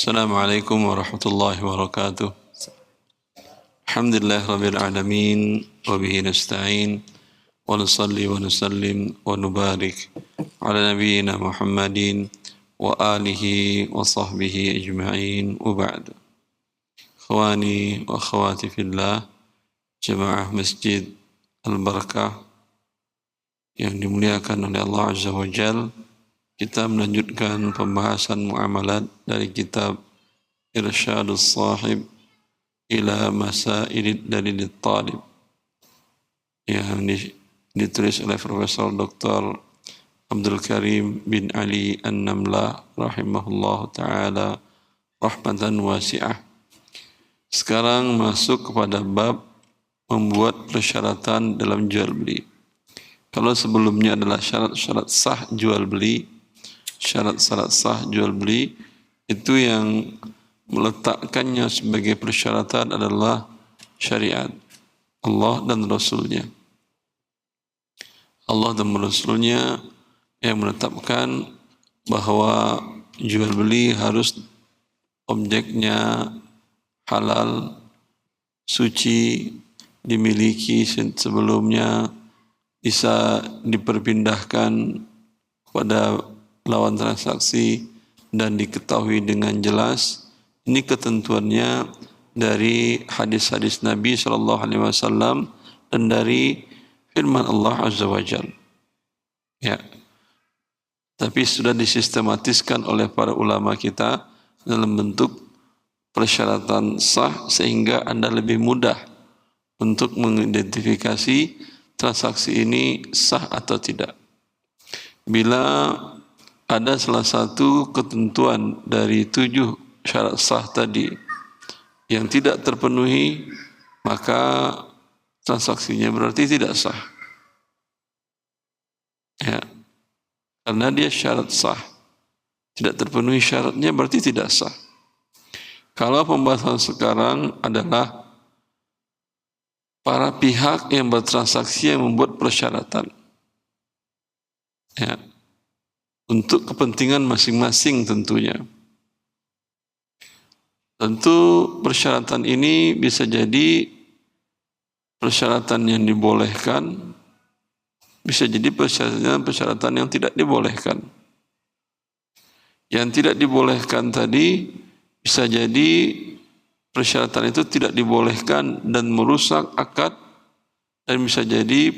Assalamualaikum warahmatullahi wabarakatuh. Alhamdulillah rabbil alamin wa bihi nasta'in wa nusalli wa nusallim wa nubarik ala nabiyyina Muhammadin wa alihi wa sahbihi ajma'in wa ba'd. Ikhwani wa akhwati fillah, jemaah Masjid Al-Barakah yang dimuliakan oleh Allah Azza wa Jalla, kita melanjutkan pembahasan muamalat dari kitab Irsyadus Sahib ila Masailid Dalilid Talib yang ditulis oleh Profesor Dr. Abdul Karim bin Ali An-Namlah rahimahullah ta'ala rahmatan wasi'ah. Sekarang masuk kepada bab membuat persyaratan dalam jual beli. Kalau sebelumnya adalah syarat-syarat sah jual beli, syarat-syarat sah jual beli itu yang meletakkannya sebagai persyaratan adalah syariat Allah dan Rasulnya. Allah dan Rasulnya yang menetapkan bahwa jual beli harus objeknya halal, suci, dimiliki sebelumnya, bisa diperpindahkan kepada lawan transaksi dan diketahui dengan jelas. Ini ketentuannya dari hadis-hadis Nabi SAW dan dari firman Allah Azza wa Jalla. Ya. Tapi sudah disistematiskan oleh para ulama kita dalam bentuk persyaratan sah sehingga Anda lebih mudah untuk mengidentifikasi transaksi ini sah atau tidak. Bila ada salah satu ketentuan dari 7 syarat sah tadi yang tidak terpenuhi, maka transaksinya berarti tidak sah. Ya, karena dia syarat sah. Tidak terpenuhi syaratnya berarti tidak sah. Kalau pembahasan sekarang adalah para pihak yang bertransaksi yang membuat persyaratan. Ya. Untuk kepentingan masing-masing tentunya. Tentu persyaratan ini bisa jadi persyaratan yang dibolehkan, bisa jadi persyaratan yang tidak dibolehkan. Yang tidak dibolehkan tadi bisa jadi persyaratan itu tidak dibolehkan dan merusak akad, dan bisa jadi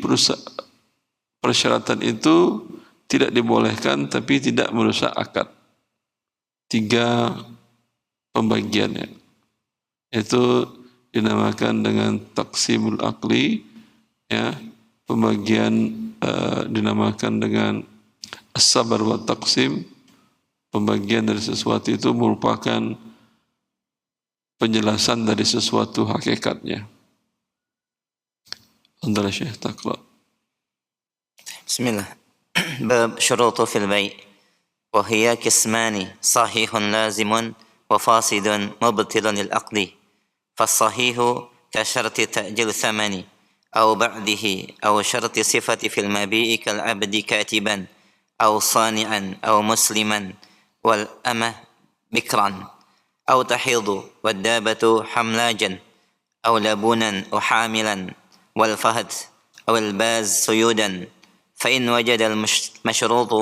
persyaratan itu tidak dibolehkan tapi tidak merusak akad. 3 pembagiannya. Itu dinamakan dengan taqsimul aqli, ya. Pembagian dinamakan dengan as-sabar wa taqsim. Pembagian dari sesuatu itu merupakan penjelasan dari sesuatu hakikatnya. Andra Syekh Taqla. Bismillah. باب شروط في البيع وهي قسمان صحيح لازم وفاسد مبطل للعقد فالصحيح كشرط تأجيل الثمن أو بعده أو شرط صفة في المبيع كالعبد كاتبا أو صانعا أو مسلما والأمة بكرا أو تحيض والدابة حملاجا أو لبونا وحاملا والفهد أو الباز سيودا فإن وجد المشروط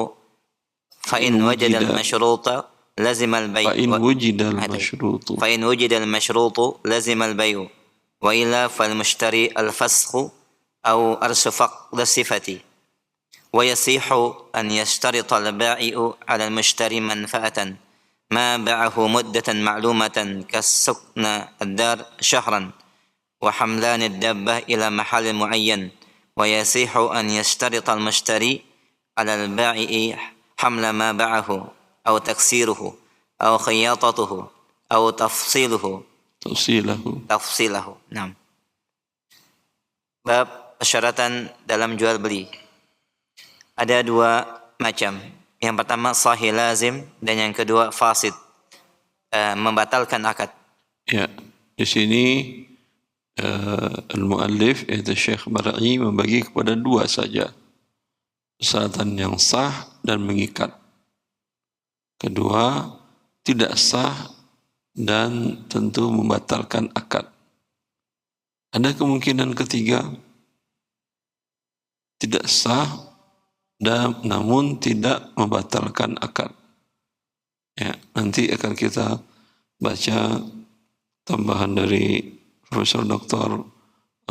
لزم البيع فإن وجد المشروط لزم البيع وإلا فالمشتري الفسخ أو أرش فقد الصفة ويصح أن يشترط البائع على المشتري منفعة ما باعه مدة معلومة كسكن الدار شهرا وحملان الدابة إلى محل معين ويصح أن يشترط المشتري على البائع حمل ما باعه أو تكسيره أو خياطته أو تفصيله. Naam. Bab persyaratan dalam jual beli. Ada 2 macam. Yang pertama sahih lazim dan yang kedua fasid, membatalkan akad. Ya, di sini al-muallif yaitu Syekh Bara'i membagi kepada 2 saja. Persyaratan yang sah dan mengikat. Kedua, tidak sah dan tentu membatalkan akad. Ada kemungkinan ketiga, tidak sah dan namun tidak membatalkan akad. Ya, nanti akan kita baca tambahan dari Profesor Dr.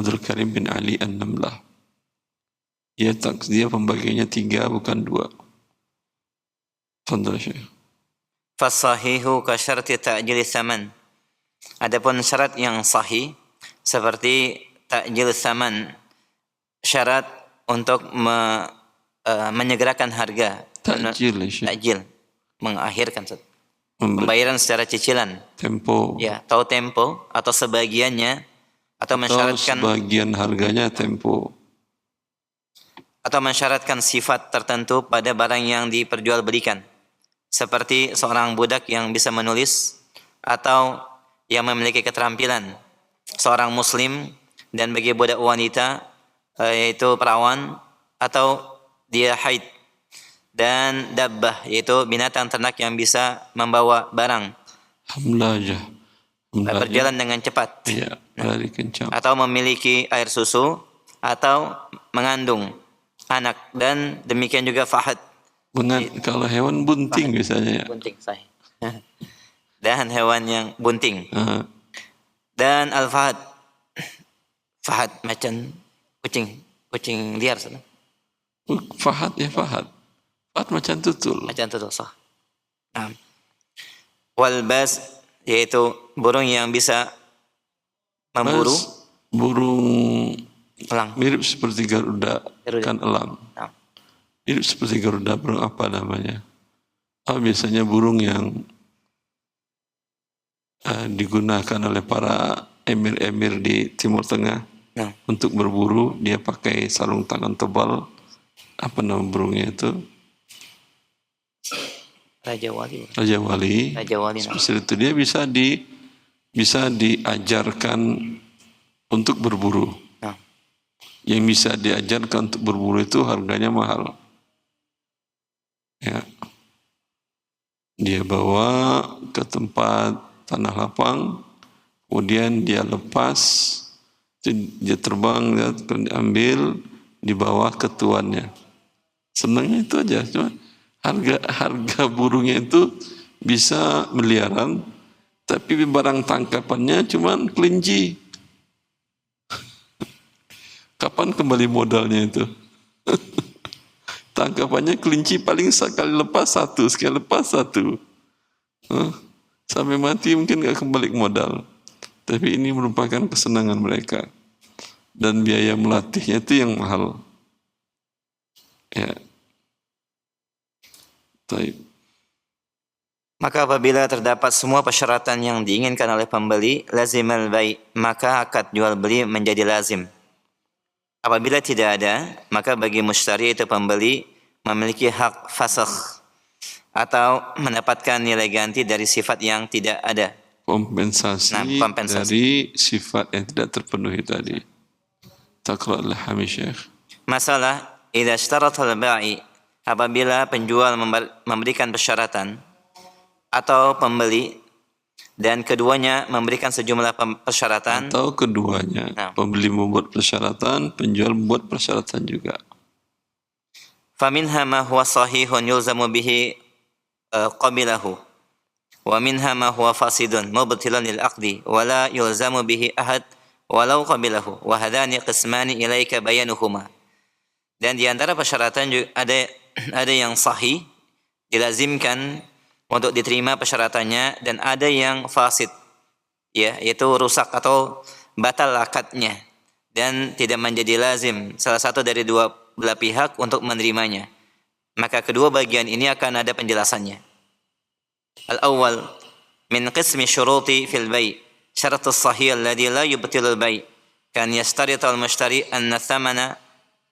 Abdul Karim bin Ali An-Namlah. Dia pembagiannya 3 bukan 2. Fadhal Syekh. Fasahihu ka syarti ta'jil tsaman. Adapun syarat yang sahih seperti ta'jil tsaman, syarat untuk menyegerakan harga. Ta'jil, Syekh. Ta'jil, mengakhirkan Memberi pembayaran secara cicilan. tempo. Ya, atau tempo atau sebagiannya atau mensyaratkan sebagian harganya tempo. atau mensyaratkan sifat tertentu pada barang yang diperjualbelikan, seperti seorang budak yang bisa menulis atau yang memiliki keterampilan, seorang muslim, dan bagi budak wanita yaitu perawan atau dia haid, dan dabbah yaitu binatang ternak yang bisa membawa barang, Hamlajah. berjalan dengan cepat, Iya, lari kencang. atau memiliki air susu atau mengandung anak, dan demikian juga fahad. Kalau hewan bunting biasanya ya. Bunting, sahih. Dan hewan yang bunting. Ah, Dan al-fahad. Fahad macan kucing liar sana. Fahad ya fahad. Fahad macam tutul. Macan tutul sah. Nah. Wal bas yaitu burung yang bisa memburu Bas, burung elang. mirip seperti Garuda, Garuda. kan elang. Nah. Mirip seperti Garuda, burung apa namanya? Biasanya burung yang digunakan oleh para emir-emir di Timur Tengah Nah. untuk berburu. Dia pakai sarung tangan tebal. Apa nama burungnya itu? Raja Wali. Raja Wali. Raja Wali. Nah. Seperti itu dia bisa diajarkan untuk berburu. Nah. Yang bisa diajarkan untuk berburu itu harganya mahal. Ya. Dia bawa ke tempat tanah lapang, kemudian dia lepas, dia terbang, dia diambil, dibawa ke tuannya. Senangnya itu aja, cuma harga burungnya itu bisa miliaran, tapi barang tangkapannya cuma kelinci. Kapan kembali modalnya itu? Tangkapannya kelinci paling sekali lepas satu. Sampai mati mungkin nggak kembali ke modal. Tapi ini merupakan kesenangan mereka. Dan biaya melatihnya itu yang mahal. Ya. Taib. Maka apabila terdapat semua persyaratan yang diinginkan oleh pembeli, lazimal bai', maka akad jual beli menjadi lazim. Apabila tidak ada, maka bagi mushtari itu pembeli memiliki hak fasakh atau mendapatkan nilai ganti dari sifat yang tidak ada. Kompensasi, dari sifat yang tidak terpenuhi tadi. Taqra' al-Hami Syekh. Masalah idza istarata al-ba'i, apabila penjual memberikan persyaratan atau pembeli dan keduanya memberikan sejumlah persyaratan, atau keduanya, pembeli membuat persyaratan, penjual membuat persyaratan juga. Faminha ma huwa sahihun yulzamu bihi qabilahu wa minha ma huwa fasidun mubtilan lil aqdi wa la yulzamu bihi ahad walau qabilahu wa hadani qismani ilaika bayanuhuma. Dan di antara persyaratan juga ada yang sahih dilazimkan untuk diterima persyaratannya, dan ada yang fasid, ya, yaitu rusak atau batal akadnya dan tidak menjadi lazim salah satu dari dua belah pihak untuk menerimanya. Maka kedua bagian ini akan ada penjelasannya. Al-awwal min qismi syuruti fil bai', syarat as-sahih alladhi la yubtilu al-bai', kan yashtarita al-mushtari anna thamana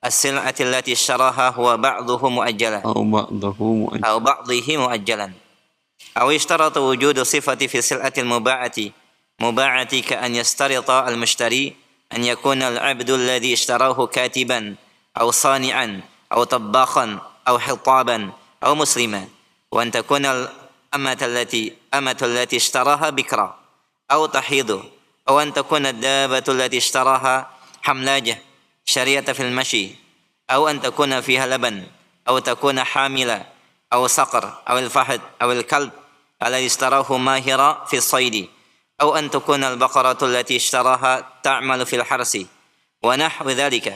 as-sil'ati allati ishtaraha huwa ba'dhuhu mu'ajjalan aw ba'dhihi mu'ajjalan. أو اشترط وجود صفة في السلعة المباعة كأن يشترط المشتري أن يكون العبد الذي اشتراه كاتبا أو صانعا أو طباخا أو حطابا أو مسلما، وأن تكون أمة التي اشتراها بكرا أو تحيض أو أن تكون الدابة التي اشتراها حملاجة شرية في المشي أو أن تكون فيها لبن أو تكون حاملة أو صقر أو الفهد أو الكلب الذي اشتراه ماهرا في الصيد أو أن تكون البقرة التي اشتراها تعمل في الحرث ونحو ذلك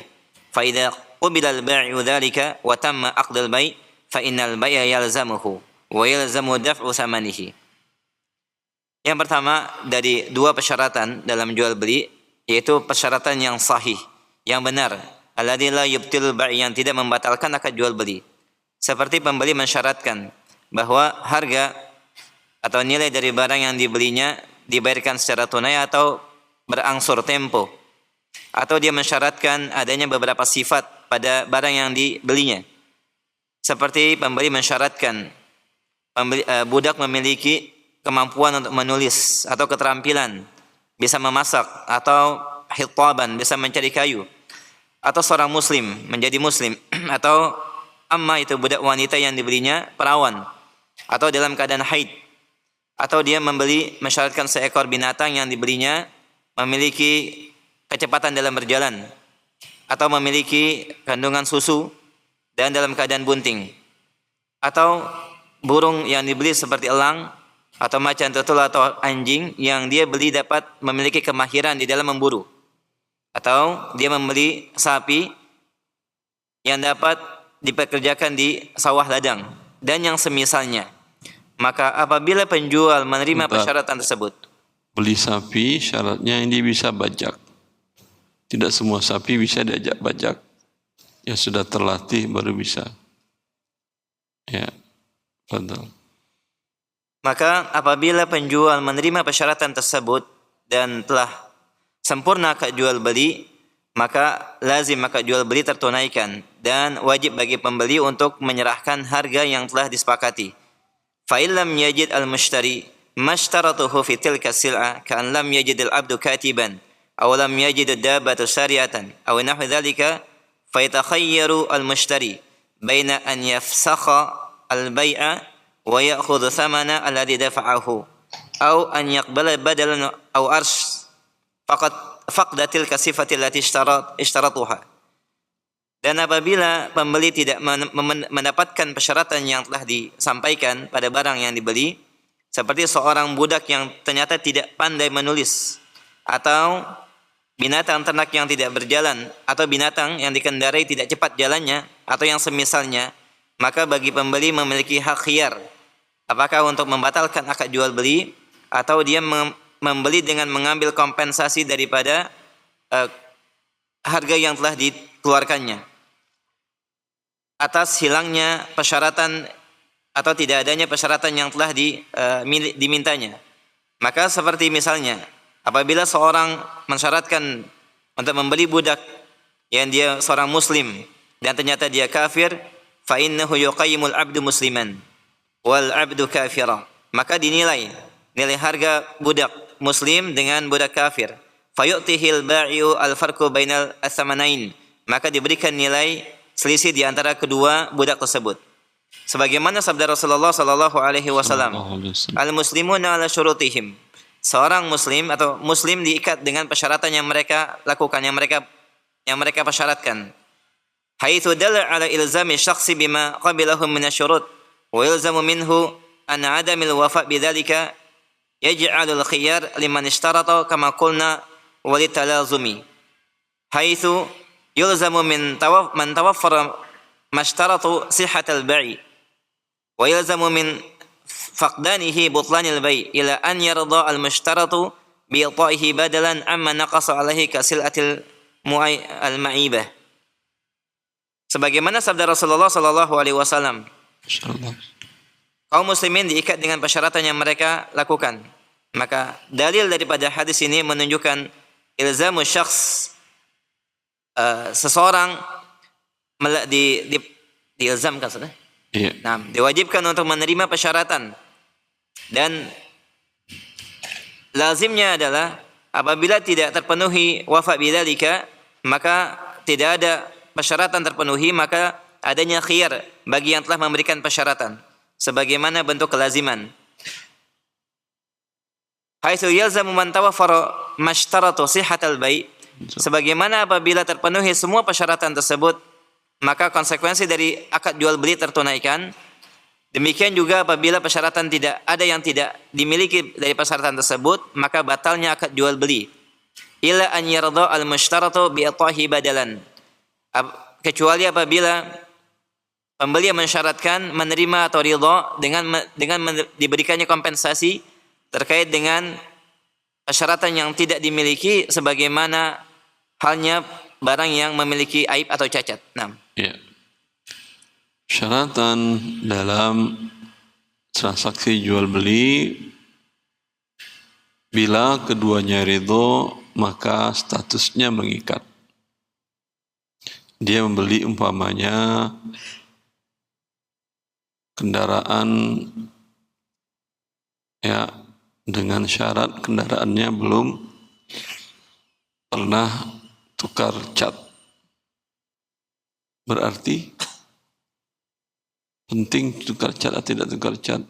فإذا قبل البيع ذلك وتم عقد البيع فإن البيع يلزمه ويلزم دفع ثمنه. Yang pertama dari dua persyaratan dalam jual beli, yaitu persyaratan yang sahih, yang benar, alladzi la yubtilul bai', yang tidak membatalkan akad jual beli. Seperti pembeli mensyaratkan bahwa harga atau nilai dari barang yang dibelinya dibayarkan secara tunai atau berangsur tempo, atau dia mensyaratkan adanya beberapa sifat pada barang yang dibelinya. Seperti pembeli mensyaratkan budak memiliki kemampuan untuk menulis atau keterampilan, bisa memasak atau hitaban, bisa mencari kayu, atau seorang muslim menjadi muslim, atau amma itu budak wanita yang dibelinya perawan atau dalam keadaan haid, atau dia mensyaratkan seekor binatang yang dibelinya memiliki kecepatan dalam berjalan atau memiliki kandungan susu dan dalam keadaan bunting, atau burung yang dibeli seperti elang atau macan tutul atau anjing yang dia beli dapat memiliki kemahiran di dalam memburu, atau dia membeli sapi yang dapat dipekerjakan di sawah ladang dan yang semisalnya. Maka apabila penjual menerima persyaratan tersebut, beli sapi syaratnya ini bisa bajak. Tidak semua sapi bisa diajak bajak. Ya sudah terlatih baru bisa. Ya, betul. Maka apabila penjual menerima persyaratan tersebut dan telah sempurna akad jual beli, maka lazim akad jual beli tertunaikan dan wajib bagi pembeli untuk menyerahkan harga yang telah disepakati. Fa illam yajid al-mushtari mashtaratuhu fi tilka sil'ah ka'an lam yajid al-'abdu katiban aw lam yajid ad-dabbatu syari'atan aw nahwa dhalika fa yatakhayyaru al-mushtari baina an yafsakha al-bai'a wa ya'khudhu thamana alladhi dafa'ahu aw an yaqbala badalan aw arsh faqda tilka sifati allati ishtaratuha. Dan apabila pembeli tidak mendapatkan persyaratan yang telah disampaikan pada barang yang dibeli, seperti seorang budak yang ternyata tidak pandai menulis, atau binatang ternak yang tidak berjalan, atau binatang yang dikendarai tidak cepat jalannya, atau yang semisalnya, maka bagi pembeli memiliki hak khiyar, apakah untuk membatalkan akad jual beli, atau dia membeli dengan mengambil kompensasi daripada harga yang telah dikeluarkannya atas hilangnya persyaratan atau tidak adanya persyaratan yang telah dimintanya. Maka seperti misalnya apabila seorang mensyaratkan untuk membeli budak yang dia seorang muslim dan ternyata dia kafir, fa innahu yuqayyimul 'abdu musliman wal 'abdu kafira, maka dinilai nilai harga budak muslim dengan budak kafir. Fayu'tihil ba'i'u al-farqu bainal athamanain, maka diberikan nilai selisih di antara kedua budak tersebut. Sebagaimana sabda Rasulullah sallallahu alaihi wasallam, al-muslimuna ala syurutihim. Seorang muslim atau muslim diikat dengan persyaratan yang mereka lakukan, yang mereka persyaratkan. Haitsu dalla ala ilzami syakhsi bima qabilahu min asyurut wa yalzamu minhu an 'adamil wafa' bidzalika yaj'alul khiyar liman ishtarata kama qulna walitalazumi. Haitsu yulzamu man tawaffara mashtaratu sihhatal bai' wa yalzamu min faqdanihi butlanil bai' ila an yarda al mushtaratu bi ita'ihi badalan amma naqasa alaihi ka sil'atil al ma'ibah. Sebagaimana sabda Rasulullah sallallahu alaihi wasallam, kaum muslimin diikat dengan persyaratan yang mereka lakukan. Maka dalil daripada hadis ini menunjukkan ilzamu syakhs, seseorang diilzamkan sudah. Iya. Nah, diwajibkan untuk menerima persyaratan, dan lazimnya adalah apabila tidak terpenuhi wafa bidzalika, maka tidak ada persyaratan terpenuhi, maka adanya khiyar bagi yang telah memberikan persyaratan sebagaimana bentuk kelaziman. haitsu yalzamu man tawaffara mashtaratu sihhatal bai', sebagaimana apabila terpenuhi semua persyaratan tersebut maka konsekuensi dari akad jual beli tertunaikan. Demikian juga apabila persyaratan tidak ada yang tidak dimiliki dari persyaratan tersebut maka batalnya akad jual beli. Ila an yarda al-mushtaratu bi atahi badalan, kecuali apabila pembeli mensyaratkan menerima atau ridha dengan diberikannya kompensasi terkait dengan persyaratan yang tidak dimiliki sebagaimana halnya barang yang memiliki aib atau cacat. Nah. Ya. Syaratan dalam transaksi jual beli, bila keduanya ridho maka statusnya mengikat. Dia membeli umpamanya kendaraan ya dengan syarat kendaraannya belum pernah tukar cat. Berarti penting tukar cat atau tidak tukar cat.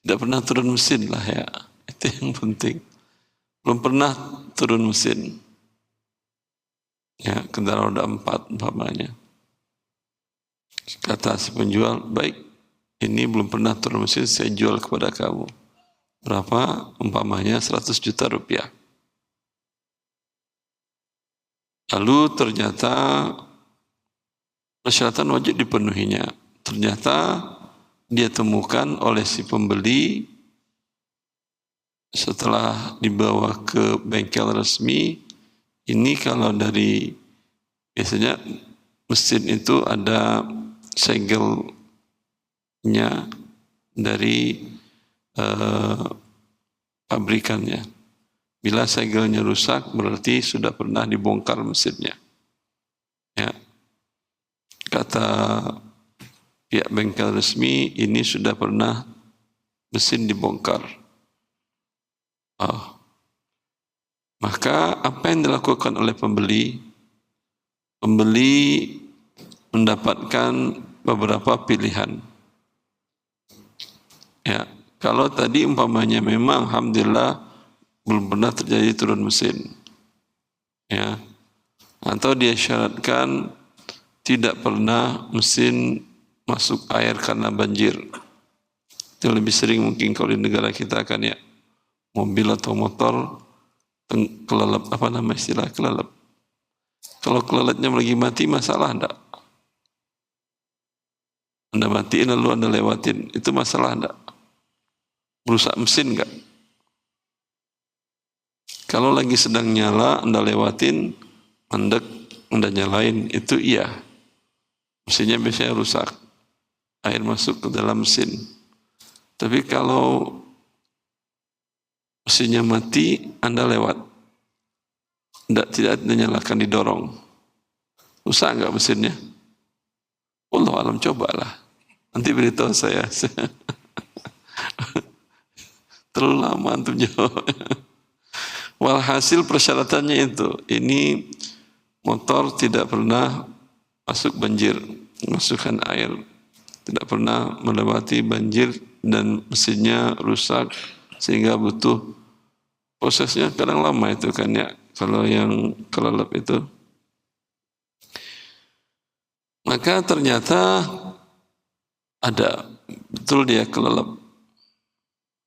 Tidak pernah turun mesin lah ya. Itu yang penting. Belum pernah turun mesin. Ya, kendaraan roda 4 umpamanya. Kata si penjual, baik, ini belum pernah turun mesin, saya jual kepada kamu. Berapa? Umpamanya 100 juta rupiah. Lalu ternyata persyaratan wajib dipenuhinya. Ternyata dia temukan oleh si pembeli setelah dibawa ke bengkel resmi, ini kalau dari biasanya mesin itu ada segelnya dari pabrikannya. Bila segelnya rusak berarti sudah pernah dibongkar mesinnya. Ya. Kata pihak bengkel resmi, ini sudah pernah mesin dibongkar. Maka apa yang dilakukan oleh pembeli? Pembeli mendapatkan beberapa pilihan. Ya, kalau tadi umpamanya memang alhamdulillah belum pernah terjadi turun mesin. Ya. Atau dia syaratkan tidak pernah mesin masuk air karena banjir. Itu lebih sering mungkin kalau di negara kita kan ya. Mobil atau motor kelelep, apa nama istilah kelelep. Kalau kelelepnya lagi mati masalah enggak? Anda matiin lalu Anda lewatin, itu masalah enggak? Merusak mesin enggak? Kalau lagi sedang nyala Anda lewatin, mandek Anda nyalain, itu iya. Mesinnya biasanya rusak. Air masuk ke dalam mesin. Tapi kalau mesinnya mati, Anda lewat. Tidak dinyalakan, didorong. Rusak enggak mesinnya? Allah alam, cobalah. Nanti beritahu saya. Terlalu lama untuk jawab. Walhasil persyaratannya itu. Ini motor tidak pernah masuk banjir, masukkan air. Tidak pernah melewati banjir dan mesinnya rusak sehingga butuh prosesnya kadang lama itu kan ya, kalau yang kelelep itu. Maka ternyata ada, betul dia kelelep.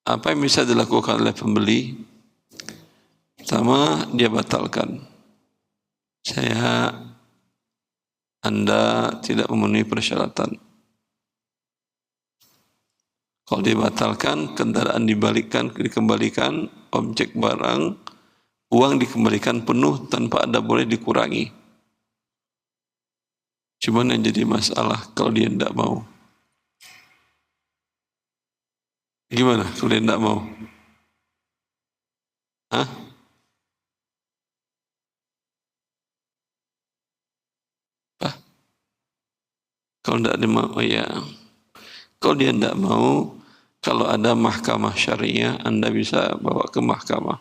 Apa yang bisa dilakukan oleh pembeli? Pertama, dia batalkan. Anda tidak memenuhi persyaratan. Kalau dibatalkan, kendaraan dikembalikan, objek barang, uang dikembalikan penuh tanpa ada boleh dikurangi. Cuman yang jadi masalah kalau dia tidak mau. Gimana kalau dia tidak mau? Hah? Apa? Kalau tidak dia mau, ya. Kalau dia tidak mau, kalau ada mahkamah syariah, Anda bisa bawa ke mahkamah.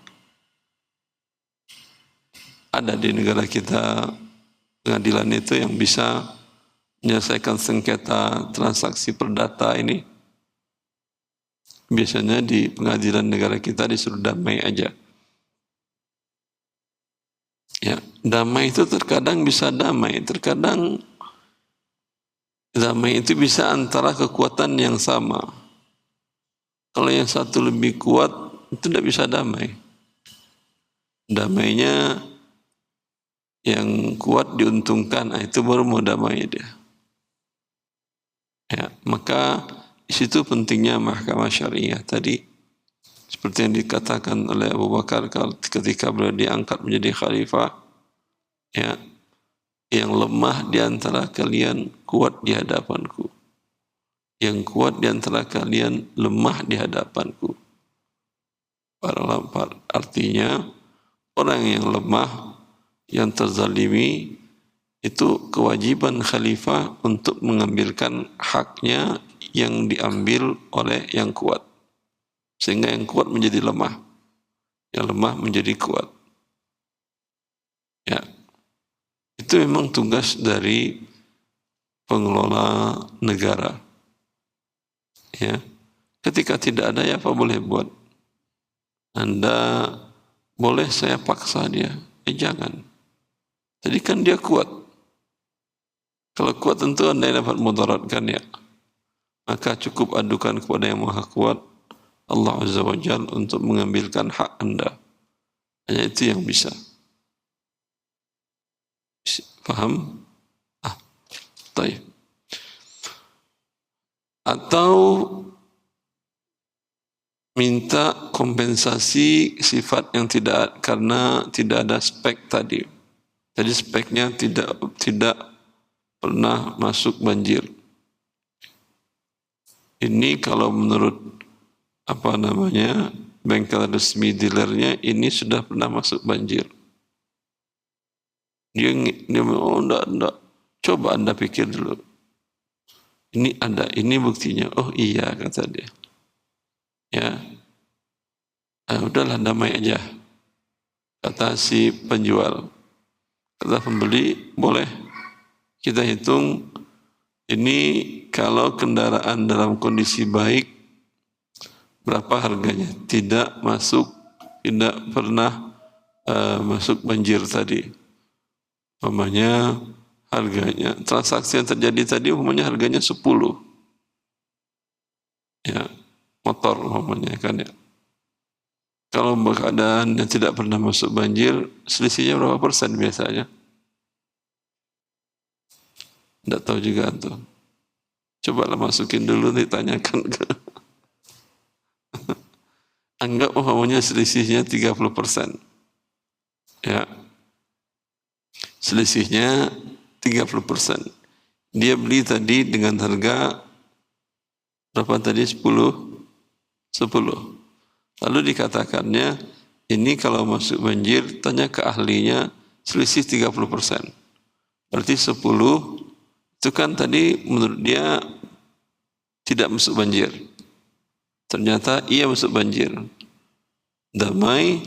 Ada di negara kita pengadilan itu yang bisa menyelesaikan sengketa transaksi perdata ini. Biasanya di pengadilan negara kita disuruh damai aja. Ya, damai itu terkadang bisa damai, terkadang damai itu bisa antara kekuatan yang sama. Kalau yang satu lebih kuat, itu tidak bisa damai. Damainya yang kuat diuntungkan, itu baru mau damai dia. Ya, maka di situ pentingnya mahkamah syariah tadi, seperti yang dikatakan oleh Abu Bakar ketika beliau diangkat menjadi khalifah, ya, yang lemah di antara kalian kuat di hadapanku, yang kuat di antara kalian lemah di hadapanku. Artinya orang yang lemah, yang terzalimi, itu kewajiban khalifah untuk mengambilkan haknya yang diambil oleh yang kuat, sehingga yang kuat menjadi lemah, yang lemah menjadi kuat. Ya, itu memang tugas dari pengelola negara. Ya, ketika tidak ada, ya apa boleh buat? Anda boleh saya paksa dia, jangan. Jadi kan dia kuat. Kalau kuat tentu Anda yang dapat mudaratkan ya. Maka cukup adukan kepada yang maha kuat, Allah Azza wa Jalla, untuk mengambilkan hak Anda. Hanya itu yang bisa. Paham? Baik. Atau minta kompensasi sifat yang tidak, karena tidak ada spek tadi. Jadi speknya tidak pernah masuk banjir. Ini kalau menurut bengkel resmi dealernya, ini sudah pernah masuk banjir. Dia oh enggak. Coba Anda pikir dulu. Ini ada, ini buktinya. Oh iya, kata dia. Ya, udahlah damai aja, kata si penjual. Kata pembeli, boleh kita hitung ini kalau kendaraan dalam kondisi baik berapa harganya, tidak pernah masuk banjir tadi. Umpamanya harganya, transaksi yang terjadi tadi umpamanya harganya 10. Ya, motor umpamanya kan ya. Kalau keadaan yang tidak pernah masuk banjir, selisihnya berapa persen biasanya? Tidak tahu juga tuh. Cobalah masukin dulu, ditanyakan ke. Anggap umpamanya selisihnya 30%. Ya. Selisihnya 30%. Dia beli tadi dengan harga berapa tadi? 10. Lalu dikatakannya, ini kalau masuk banjir, tanya ke ahlinya, selisih 30%. Berarti 10, itu kan tadi menurut dia tidak masuk banjir. Ternyata ia masuk banjir. Damai,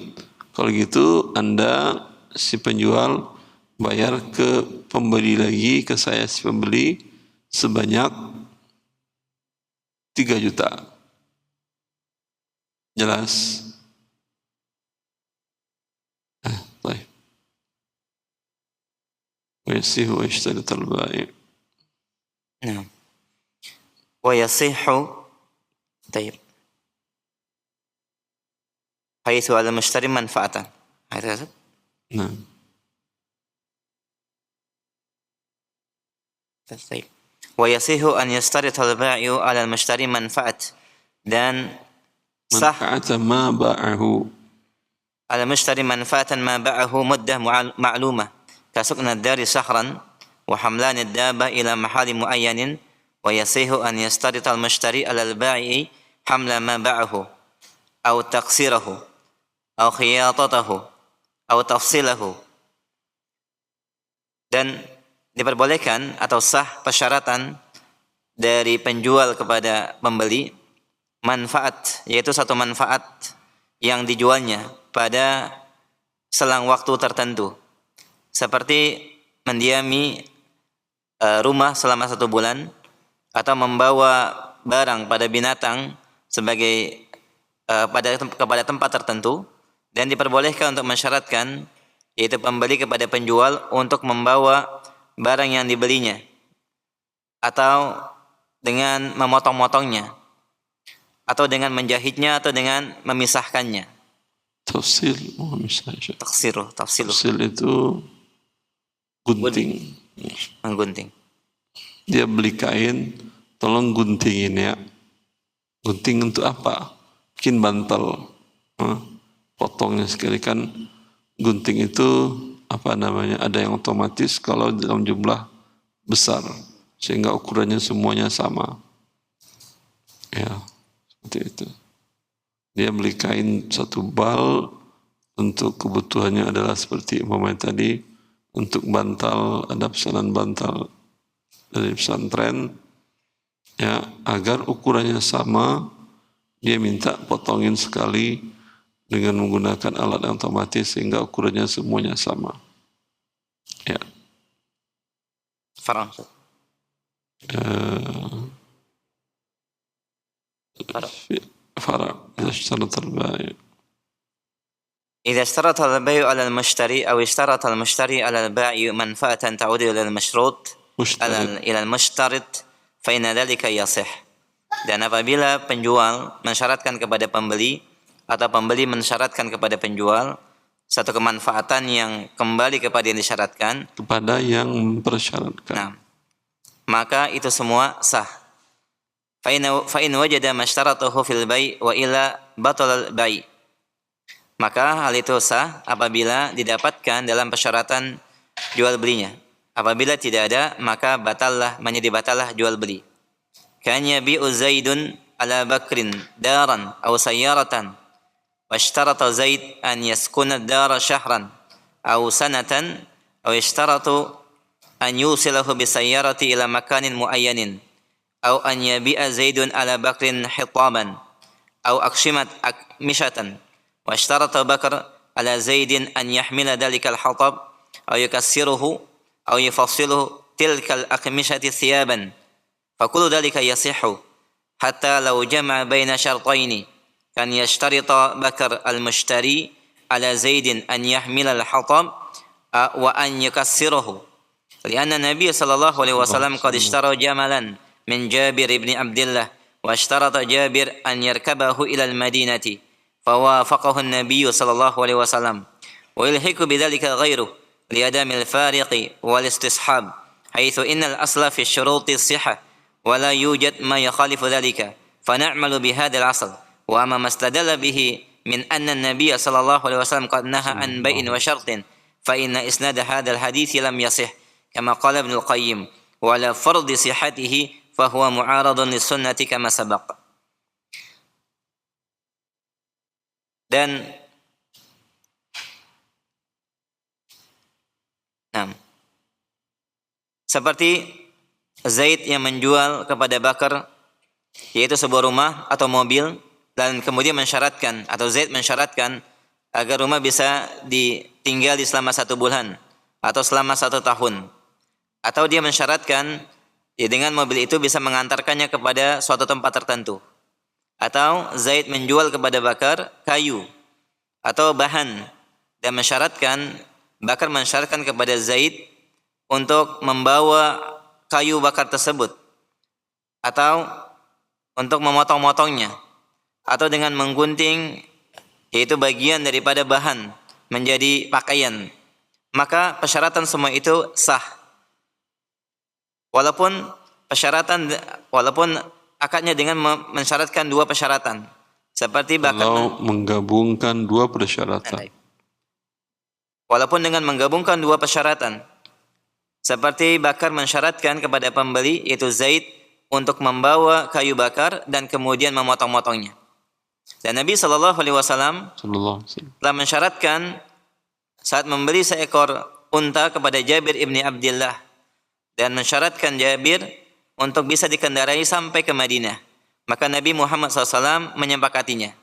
kalau gitu Anda si penjual bayar ke pembeli lagi, ke saya si pembeli, sebanyak 3 juta. Jelas? Baik. ويصيح ويشترط البائع. نعم. ويصح طيب حيث على المشتري منفعة. Nah. طيب. ويصح أن يشترط البائع على المشتري منفعة dan sah منفعة ما باعه. على المشتري منفعة ما باعه مدة معلومة كسكن الدار شهرا وحملان الدابة إلى محل معين ويصح أن يشترط المشتري على البائع حمل ما باعه أو تقصيره أو خياطته أو تفصيله. Dan diperbolehkan atau sah persyaratan dari penjual kepada pembeli manfaat, yaitu satu manfaat yang dijualnya pada selang waktu tertentu, seperti mendiami rumah selama 1 bulan, atau membawa barang pada binatang sebagai kepada tempat tertentu, dan diperbolehkan untuk mensyaratkan, yaitu pembeli kepada penjual untuk membawa barang yang dibelinya atau dengan memotong-motongnya atau dengan menjahitnya atau dengan memisahkannya. Tafsil, misalnya. Tafsiru. Tafsil itu gunting. Menggunting. Dia beli kain, tolong guntingin ya. Gunting untuk apa? Bikin bantal. Potongnya sekali kan. Gunting itu ada yang otomatis kalau dalam jumlah besar, sehingga ukurannya semuanya sama. Ya, seperti itu. Dia beli kain satu bal, untuk kebutuhannya adalah seperti umpamanya tadi, untuk bantal, ada pesanan bantal dari pesantren, ya, agar ukurannya sama, dia minta potongin sekali dengan menggunakan alat yang otomatis sehingga ukurannya semuanya sama. Ya. Farah. Farah. إذا اشترط البائع إذا اشترط البيع على المشتري أو اشترط المشتري على البائع منفعة تعود إلى المشروط إلى المشترط فإن ذلك يصح. Dan apabila penjual mensyaratkan kepada pembeli atau pembeli mensyaratkan kepada penjual satu kemanfaatan yang kembali kepada yang disyaratkan, kepada yang mempersyaratkan, nah, maka itu semua sah. Fa in wajada mashtaratahu fil bai' wa illa batal al bai'. Maka hal itu sah apabila didapatkan dalam persyaratan jual belinya. Apabila tidak ada, maka menjadi batallah jual beli. Kan yabi'u Zaidun ala Bakrin daran aw sayyaratan wa ishtarata Zaid an yaskuna ad-dara shahran aw sanatan aw ishtaratu an yusilahu bi sayyarati ila makanin muayyanin aw an yabi'a Zaidun ala Bakrin hitaban aw akmishatan wa ishtarata Bakr ala Zaidin an yahmila dhalika al-hatab aw yukassiruhu aw yufassiluhu tilka al-akmishati thiyaban فكل ذلك يصح حتى لو جمع بين شرطين كان يشترط بكر المشتري على زيد أن يحمل الحطب وأن يكسره لأن النبي صلى الله عليه وسلم قد اشترى جملا من جابر بن عبد الله واشترط جابر أن يركبه إلى المدينة فوافقه النبي صلى الله عليه وسلم ويلحق بذلك غيره لعدم الفارق والاستصحاب حيث إن الأصل في الشروط الصحة ولا يوجد ما يخالف ذلك فنعمل بهذا الأصل وأما ما استدل به من أن النبي صلى الله عليه وسلم قد نهى عن بيع وشرط فإن إسناد هذا الحديث لم يصح كما قال ابن القيم وعلى فرض صحته فهو معارض للسنة كما سبق. Dan seperti Zaid yang menjual kepada Bakar, yaitu sebuah rumah atau mobil, dan kemudian mensyaratkan, atau Zaid mensyaratkan agar rumah bisa ditinggali selama 1 bulan atau selama 1 tahun, atau dia mensyaratkan dengan mobil itu bisa mengantarkannya kepada suatu tempat tertentu, atau Zaid menjual kepada Bakar kayu atau bahan dan Bakar mensyaratkan kepada Zaid untuk membawa kayu bakar tersebut atau untuk memotong-motongnya atau dengan menggunting, yaitu bagian daripada bahan menjadi pakaian, maka persyaratan semua itu sah walaupun akadnya dengan mensyaratkan 2 persyaratan seperti Bakar menggabungkan 2 persyaratan, walaupun dengan menggabungkan 2 persyaratan seperti Bakar mensyaratkan kepada pembeli, yaitu Zaid, untuk membawa kayu bakar dan kemudian memotong-motongnya. Dan Nabi SAW telah mensyaratkan saat membeli seekor unta kepada Jabir ibni Abdullah dan mensyaratkan Jabir untuk bisa dikendarai sampai ke Madinah. Maka Nabi Muhammad SAW menyepakatinya.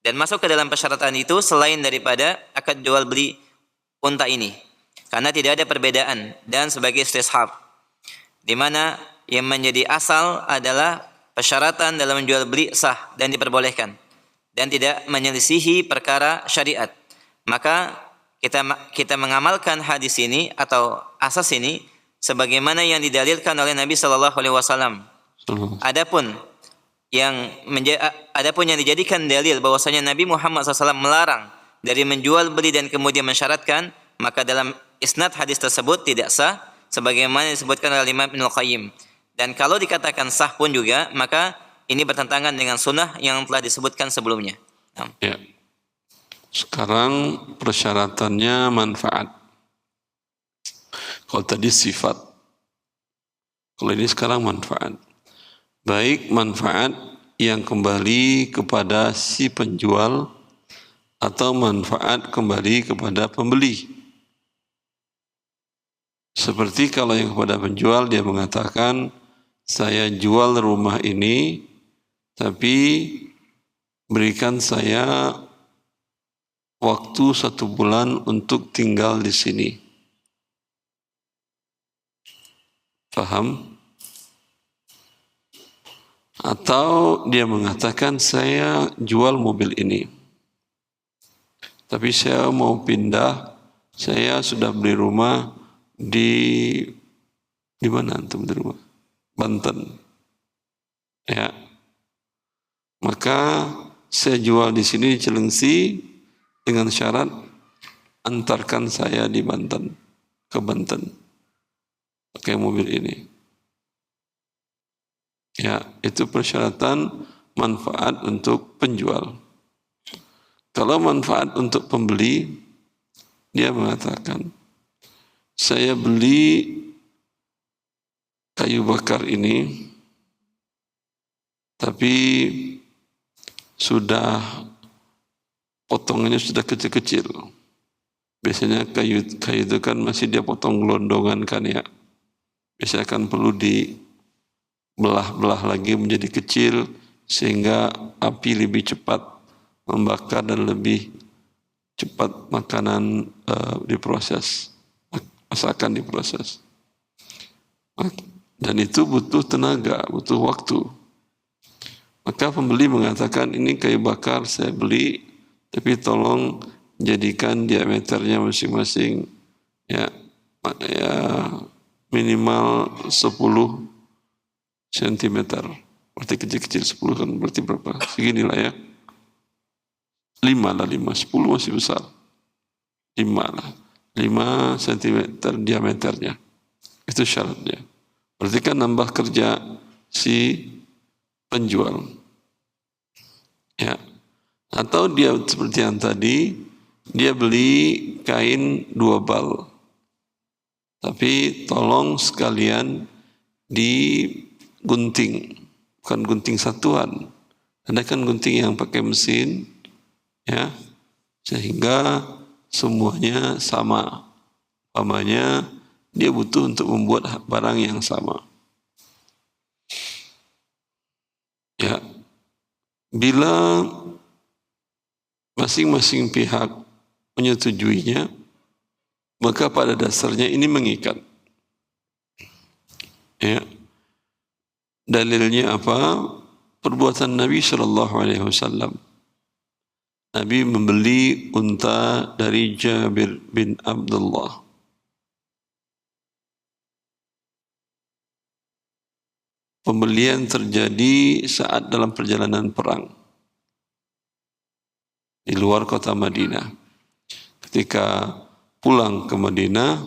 Dan masuk ke dalam persyaratan itu selain daripada akad jual beli unta ini, karena tidak ada perbedaan dan sebagai istishab, di mana yang menjadi asal adalah persyaratan dalam menjual beli sah dan diperbolehkan dan tidak menyelisihi perkara syariat, maka kita mengamalkan hadis ini atau asas ini sebagaimana yang didalilkan oleh Nabi sallallahu alaihi wasallam. Adapun yang dijadikan dalil bahwasanya Nabi Muhammad SAW melarang dari menjual beli dan kemudian mensyaratkan, maka dalam isnad hadis tersebut tidak sah sebagaimana disebutkan oleh Imam Ibnu Qayyim. Dan kalau dikatakan sah pun juga, maka ini bertentangan dengan sunnah yang telah disebutkan sebelumnya. Ya. Sekarang persyaratannya manfaat. Kalau tadi sifat, kalau ini sekarang manfaat. Baik manfaat yang kembali kepada si penjual atau manfaat kembali kepada pembeli. Seperti kalau yang kepada penjual dia mengatakan, saya jual rumah ini, tapi berikan saya waktu 1 bulan untuk tinggal di sini. Paham? Atau dia mengatakan, saya jual mobil ini, tapi saya mau pindah, saya sudah beli rumah di mana antum di rumah? Banten. Ya. Maka saya jual di sini di Cilengsi dengan syarat antarkan saya di Banten, ke Banten pakai mobil ini. Ya, itu persyaratan manfaat untuk penjual. Kalau manfaat untuk pembeli, dia mengatakan, saya beli kayu bakar ini, tapi sudah potongannya sudah kecil-kecil. Biasanya kayu itu kan masih dia potong gelondongan kan ya. Biasanya kan perlu dibelah-belah lagi menjadi kecil sehingga api lebih cepat membakar dan lebih cepat makanan diproses, masakan diproses. Dan itu butuh tenaga, butuh waktu. Maka pembeli mengatakan, ini kayu bakar saya beli, tapi tolong jadikan diameternya masing-masing ya minimal 10 cm. Berarti kecil-kecil 10 kan berarti berapa? Seginilah ya. 5 lah, 10 masih besar. 5 lah. 5 cm diameternya. Itu syaratnya. Berarti kan nambah kerja si penjual. Ya. Atau dia seperti yang tadi, dia beli kain 2 bal. Tapi tolong sekalian digunting, bukan gunting satuan. Ada kan gunting yang pakai mesin, ya, sehingga semuanya sama. Umpamanya dia butuh untuk membuat barang yang sama. Ya, bila masing-masing pihak menyetujuinya, maka pada dasarnya ini mengikat. Ya, dalilnya apa? Perbuatan Nabi SAW. Nabi membeli unta dari Jabir bin Abdullah. Pembelian terjadi saat dalam perjalanan perang di luar kota Madinah. Ketika pulang ke Madinah,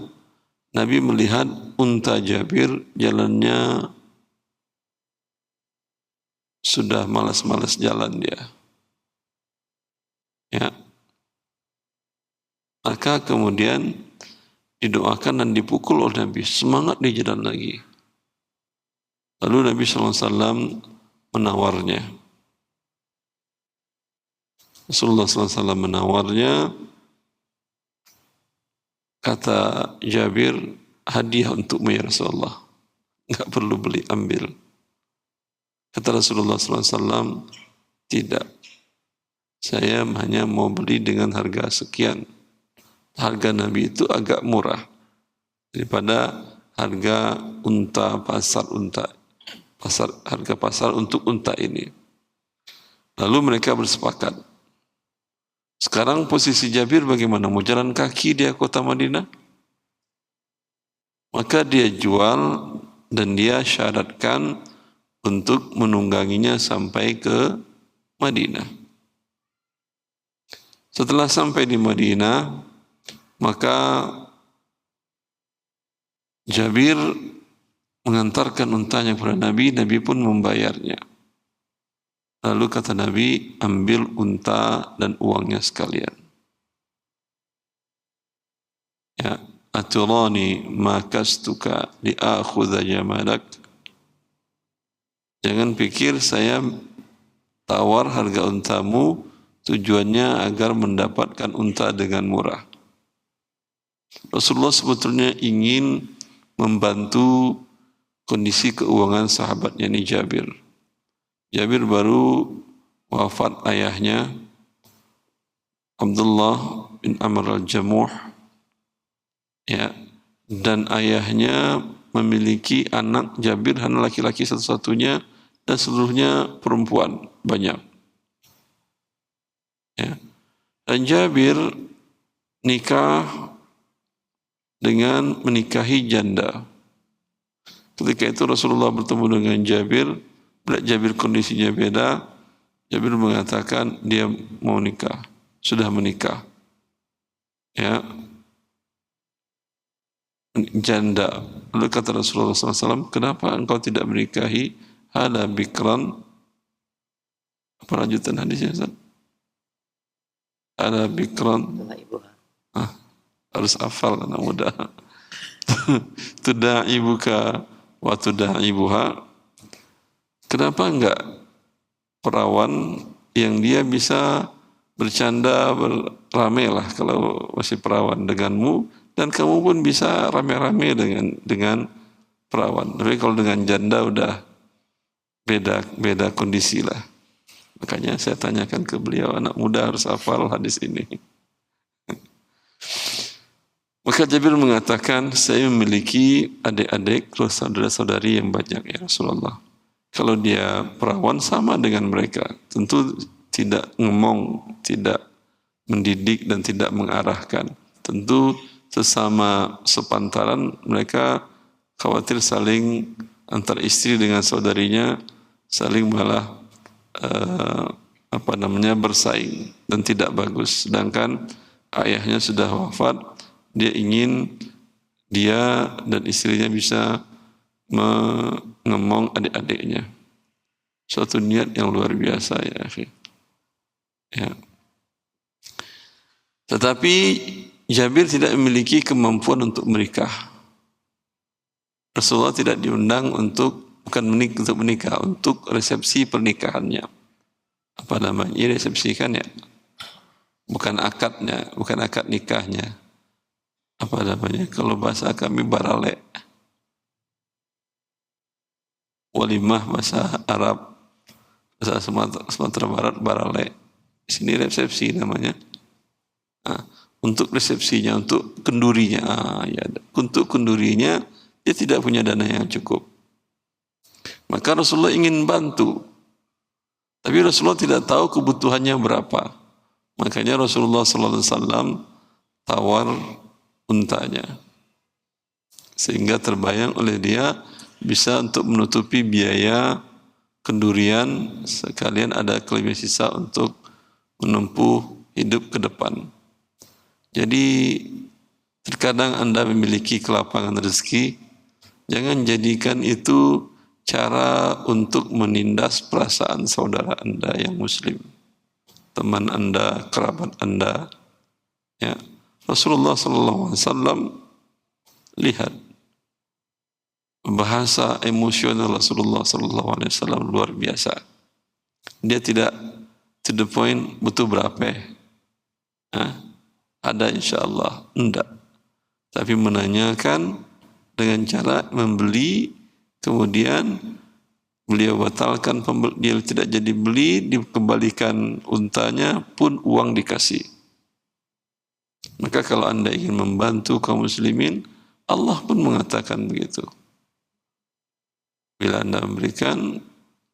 Nabi melihat unta Jabir jalannya sudah malas-malas jalan dia. Ya. Maka kemudian didoakan dan dipukul oleh Nabi, semangat dia jalan lagi. Lalu Nabi SAW menawarnya. Rasulullah SAW menawarnya, kata Jabir, hadiah untukmu ya Rasulullah. Enggak perlu beli, ambil. Kata Rasulullah SAW, tidak. Saya hanya mau beli dengan harga sekian. Harga Nabi itu agak murah daripada harga unta, pasar harga pasar untuk unta ini. Lalu mereka bersepakat. Sekarang posisi Jabir bagaimana? Mau jalan kaki dia kota Madinah? Maka dia jual dan dia syaratkan untuk menungganginya sampai ke Madinah. Setelah sampai di Madinah, maka Jabir mengantarkan untanya kepada Nabi, Nabi pun membayarnya. Lalu kata Nabi, ambil unta dan uangnya sekalian. Ya, aturani makastuka liakhudha jamalak. Jangan pikir saya tawar harga untamu tujuannya agar mendapatkan unta dengan murah. Rasulullah sebetulnya ingin membantu kondisi keuangan sahabatnya ini Jabir. Jabir baru wafat ayahnya Abdullah bin Amr al-Jamuh, ya, dan ayahnya memiliki anak Jabir hanya laki-laki satu-satunya dan seluruhnya perempuan banyak. Ya. Dan Jabir nikah dengan menikahi janda. Ketika itu Rasulullah bertemu dengan Jabir, melihat Jabir kondisinya beda, Jabir mengatakan dia mau nikah, sudah menikah. Ya, janda. Lalu kata Rasulullah SAW, kenapa engkau tidak menikahi hala bikran? Apa lanjutan hadisnya, Ustaz? Hala bikran. Harus hafal anak muda. Tuda'ibuka wa tuda'ibuha. Kenapa enggak perawan yang dia bisa bercanda, beramai lah kalau masih perawan denganmu, dan kamu pun bisa rame-rame dengan perawan. Tapi kalau dengan janda udah beda kondisi lah. Makanya saya tanyakan ke beliau, anak muda harus hafal hadis ini. Maka Jabir mengatakan, saya memiliki adik-adik, saudara-saudari yang banyak ya Rasulullah. Kalau dia perawan sama dengan mereka, tentu tidak ngomong, tidak mendidik dan tidak mengarahkan. Tentu sesama sepantaran mereka khawatir saling antar istri dengan saudarinya saling malah bersaing dan tidak bagus. Sedangkan ayahnya sudah wafat, dia ingin dia dan istrinya bisa mengemong adik-adiknya. Suatu niat yang luar biasa ya akhi. Ya. Tetapi Jabir tidak memiliki kemampuan untuk menikah. Rasulullah tidak diundang untuk menikah, untuk resepsi pernikahannya. Apa namanya? Ini resepsi kan ya? Bukan akadnya, bukan akad nikahnya. Apa namanya? Kalau bahasa kami barale. Walimah bahasa Arab, bahasa Sumatera Barat barale. Di sini resepsi namanya. Nah, untuk resepsinya, untuk kendurinya, untuk kendurinya dia tidak punya dana yang cukup. Maka Rasulullah ingin bantu, tapi Rasulullah tidak tahu kebutuhannya berapa. Makanya Rasulullah SAW tawar untanya, sehingga terbayang oleh dia bisa untuk menutupi biaya kendurian, sekalian ada kelebihan sisa untuk menempuh hidup ke depan. Jadi terkadang Anda memiliki kelapangan rezeki, jangan jadikan itu cara untuk menindas perasaan saudara Anda yang muslim, teman Anda, kerabat Anda. Ya. Rasulullah SAW lihat bahasa emosional Rasulullah SAW luar biasa. Dia tidak to the point, butuh berapa? Ada insyaAllah, enggak. Tapi menanyakan dengan cara membeli, kemudian beliau batalkan, dia tidak jadi beli, dikembalikan untanya pun uang dikasih. Maka kalau Anda ingin membantu kaum muslimin, Allah pun mengatakan begitu. Bila Anda memberikan,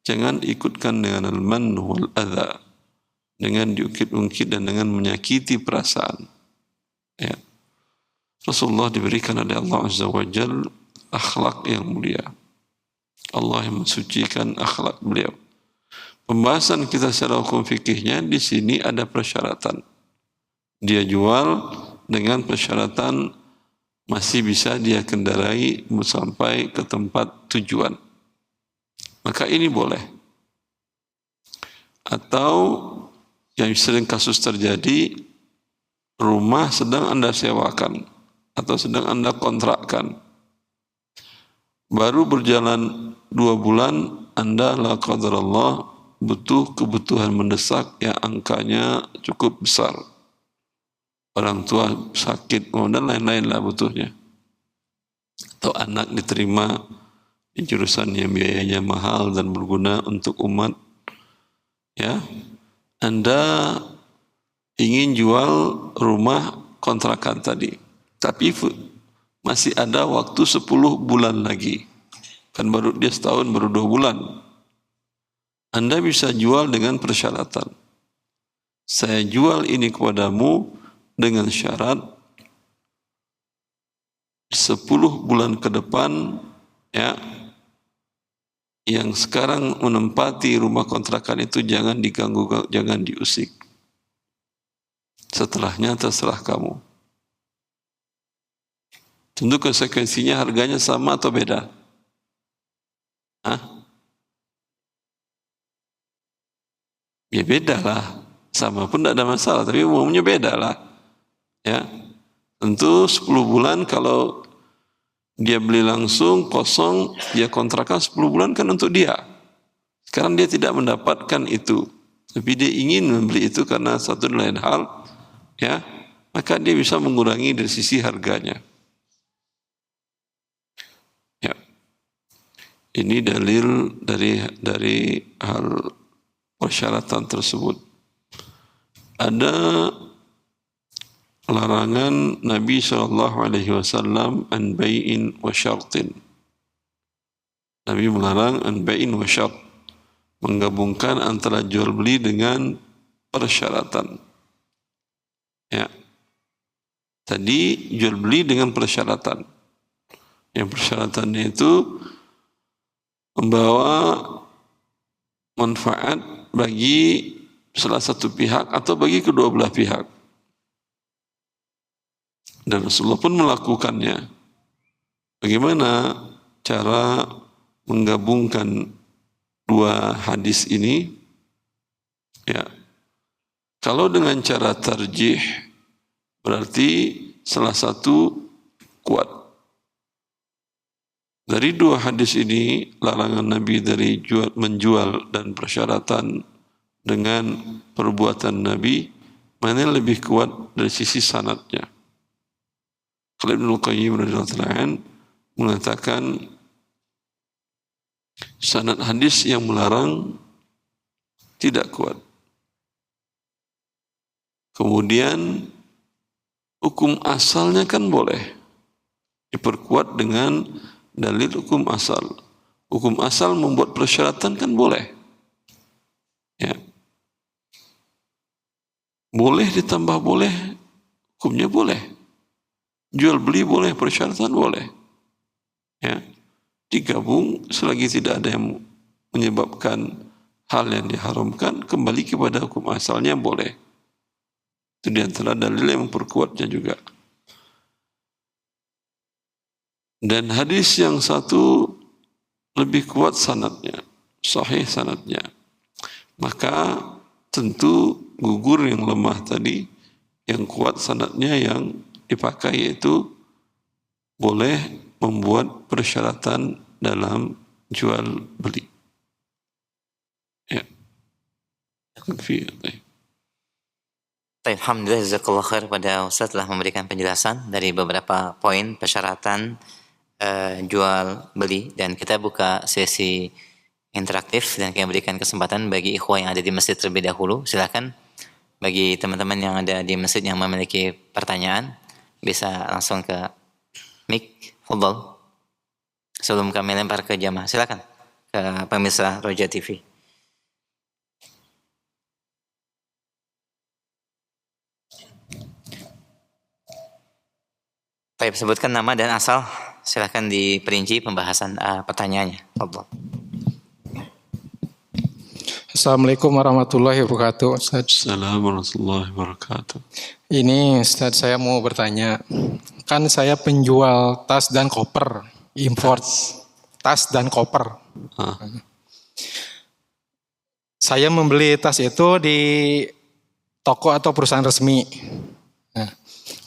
jangan ikutkan dengan al-man wal adha, dengan diungkit-ungkit dan dengan menyakiti perasaan. Ya. Rasulullah diberikan oleh Allah Azza wa Jal akhlak yang mulia. Allah yang mensucikan akhlak beliau. Pembahasan kita secara hukum fikihnya di sini ada persyaratan. Dia jual dengan persyaratan masih bisa dia kendarai sampai ke tempat tujuan. Maka ini boleh. Atau yang sering kasus terjadi, rumah sedang Anda sewakan atau sedang Anda kontrakkan. Baru berjalan 2 bulan, Anda la qadarallah butuh kebutuhan mendesak yang angkanya cukup besar. Orang tua sakit, dan lain-lain lah butuhnya. Atau anak diterima di jurusan yang biayanya mahal dan berguna untuk umat. Ya, Anda ingin jual rumah kontrakan tadi, tapi masih ada waktu 10 bulan lagi. Kan baru dia setahun, baru 2 bulan. Anda bisa jual dengan persyaratan. Saya jual ini kepadamu dengan syarat 10 bulan ke depan, ya, yang sekarang menempati rumah kontrakan itu jangan diganggu, jangan diusik. Setelahnya terserah kamu. Tentu konsekuensinya harganya sama atau beda? Hah? Ya beda lah. Sama pun tidak ada masalah, tapi umumnya beda lah. Ya, tentu 10 bulan kalau dia beli langsung kosong, dia kontrakan 10 bulan kan untuk dia. Sekarang dia tidak mendapatkan itu, tapi dia ingin membeli itu karena satu dan lain hal, ya, maka dia bisa mengurangi dari sisi harganya. Ya, ini dalil dari hal persyaratan tersebut. Ada larangan Nabi SAW an bai'in wa syartin. Nabi melarang an bai'in wa syart, menggabungkan antara jual beli dengan persyaratan. Ya. Tadi jual beli dengan persyaratan. Yang persyaratannya itu membawa manfaat bagi salah satu pihak atau bagi kedua belah pihak. Dan Rasulullah pun melakukannya. Bagaimana cara menggabungkan 2 hadis ini? Ya, kalau dengan cara tarjih, berarti salah satu kuat. Dari 2 hadis ini, larangan Nabi dari menjual dan persyaratan dengan perbuatan Nabi, mana yang lebih kuat dari sisi sanadnya? Kalau Ibnu Qayyim radhiyallahu anhu mengatakan sanad hadis yang melarang tidak kuat. Kemudian hukum asalnya kan boleh diperkuat dengan dalil hukum asal. Hukum asal membuat persyaratan kan boleh. Ya. Boleh ditambah boleh, hukumnya boleh. Jual beli boleh, persyaratan boleh. Ya. Digabung selagi tidak ada yang menyebabkan hal yang diharamkan, kembali kepada hukum asalnya boleh. Itu di antara dalil yang memperkuatnya juga. Dan hadis yang satu lebih kuat sanadnya, sahih sanadnya. Maka tentu gugur yang lemah tadi, yang kuat sanadnya yang dipakai, yaitu boleh membuat persyaratan dalam jual beli. Ya. Alhamdulillah, jazakallah khair pada Ustaz telah memberikan penjelasan dari beberapa poin persyaratan jual beli, dan kita buka sesi interaktif dan kita berikan kesempatan bagi ikhwah yang ada di masjid terlebih dahulu. Silakan bagi teman-teman yang ada di masjid yang memiliki pertanyaan bisa langsung ke mic, fadhal, sebelum kami lempar ke jamaah. Silakan. pemirsa Roja TV. Baik, sebutkan nama dan asal. Silahkan diperinci pembahasan pertanyaannya. Allah. Assalamualaikum warahmatullahi wabarakatuh, Ustaz. Assalamualaikum warahmatullahi wabarakatuh. Ini Ustaz, saya mau bertanya. Kan saya penjual tas dan koper, import tas dan koper. Ah, Saya membeli tas itu di toko atau perusahaan resmi. Nah,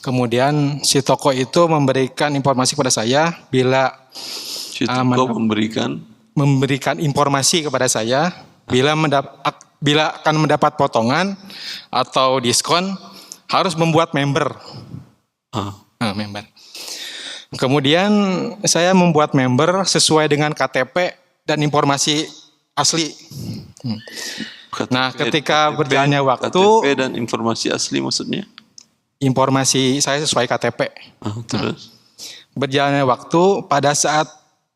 kemudian si toko itu memberikan informasi kepada saya bila si toko memberikan informasi kepada saya bila akan mendapat potongan atau diskon harus membuat member. Member. Kemudian saya membuat member sesuai dengan KTP dan informasi asli. Nah, ketika berjalannya waktu, KTP dan informasi asli maksudnya? Informasi saya sesuai KTP. Terus? Berjalannya waktu, pada saat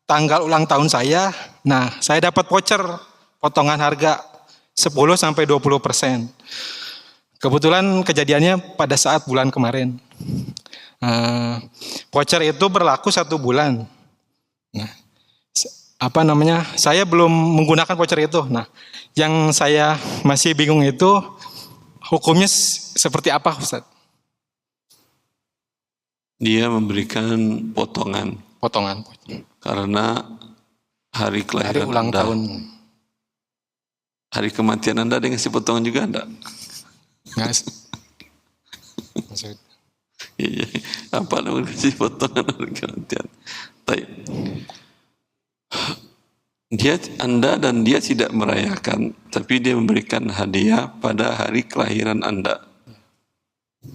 tanggal ulang tahun saya, nah saya dapat voucher potongan harga 10-20%. Kebetulan kejadiannya pada saat bulan kemarin. Voucher itu berlaku 1 bulan. Nah, saya belum menggunakan voucher itu. Nah, yang saya masih bingung itu hukumnya seperti apa, Ustaz? Dia memberikan potongan. Karena hari kelahiran hari ulang Anda. Tahun. Hari kematian Anda ada ngasih potongan juga enggak? Maksud. Iya, apa namanya ngasih potongan hari kematian? Baik. Anda dan dia tidak merayakan, tapi dia memberikan hadiah pada hari kelahiran Anda.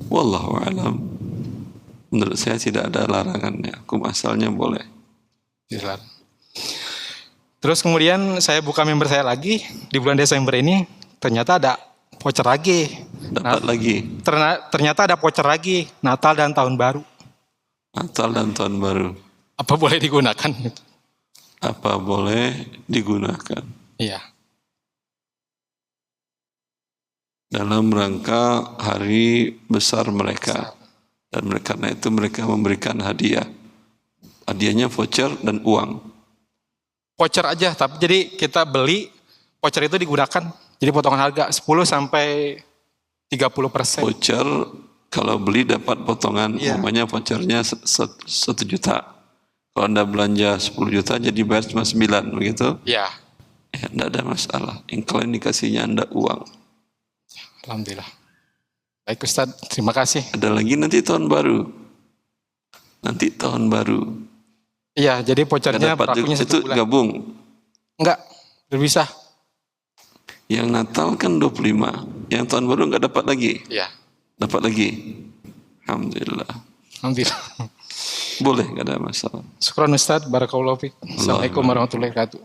Wallahu a'lam. Menurut saya tidak ada larangannya. Hukum asalnya boleh. Terus kemudian saya buka member saya lagi di bulan Desember ini, ternyata ada voucher lagi. Ternyata ada voucher lagi, Natal dan Tahun Baru. Natal dan Tahun Baru. Apa boleh digunakan? Apa boleh digunakan? Iya. Dalam rangka hari besar mereka. Dan karena itu mereka memberikan hadiah. Hadiahnya voucher dan uang. Voucher aja, tapi jadi kita beli, voucher itu digunakan. Jadi potongan harga 10-30%. Voucher kalau beli dapat potongan, namanya vouchernya 1 juta. Kalau Anda belanja 10 juta jadi bayar cuma 9, begitu? Iya. Ya, tidak ada masalah. Yang kalian dikasihnya Anda uang. Alhamdulillah. Baik Ustaz, terima kasih. Ada lagi nanti tahun baru. Iya, jadi vouchernya berlakunya 1 bulan. Gabung? Enggak, berpisah. Yang Natal kan 25. Yang tahun baru enggak dapat lagi? Iya. Dapat lagi? Alhamdulillah. Boleh, enggak ada masalah. Syukran Ustaz, barakallahu fiik. Assalamualaikum warahmatullahi wabarakatuh.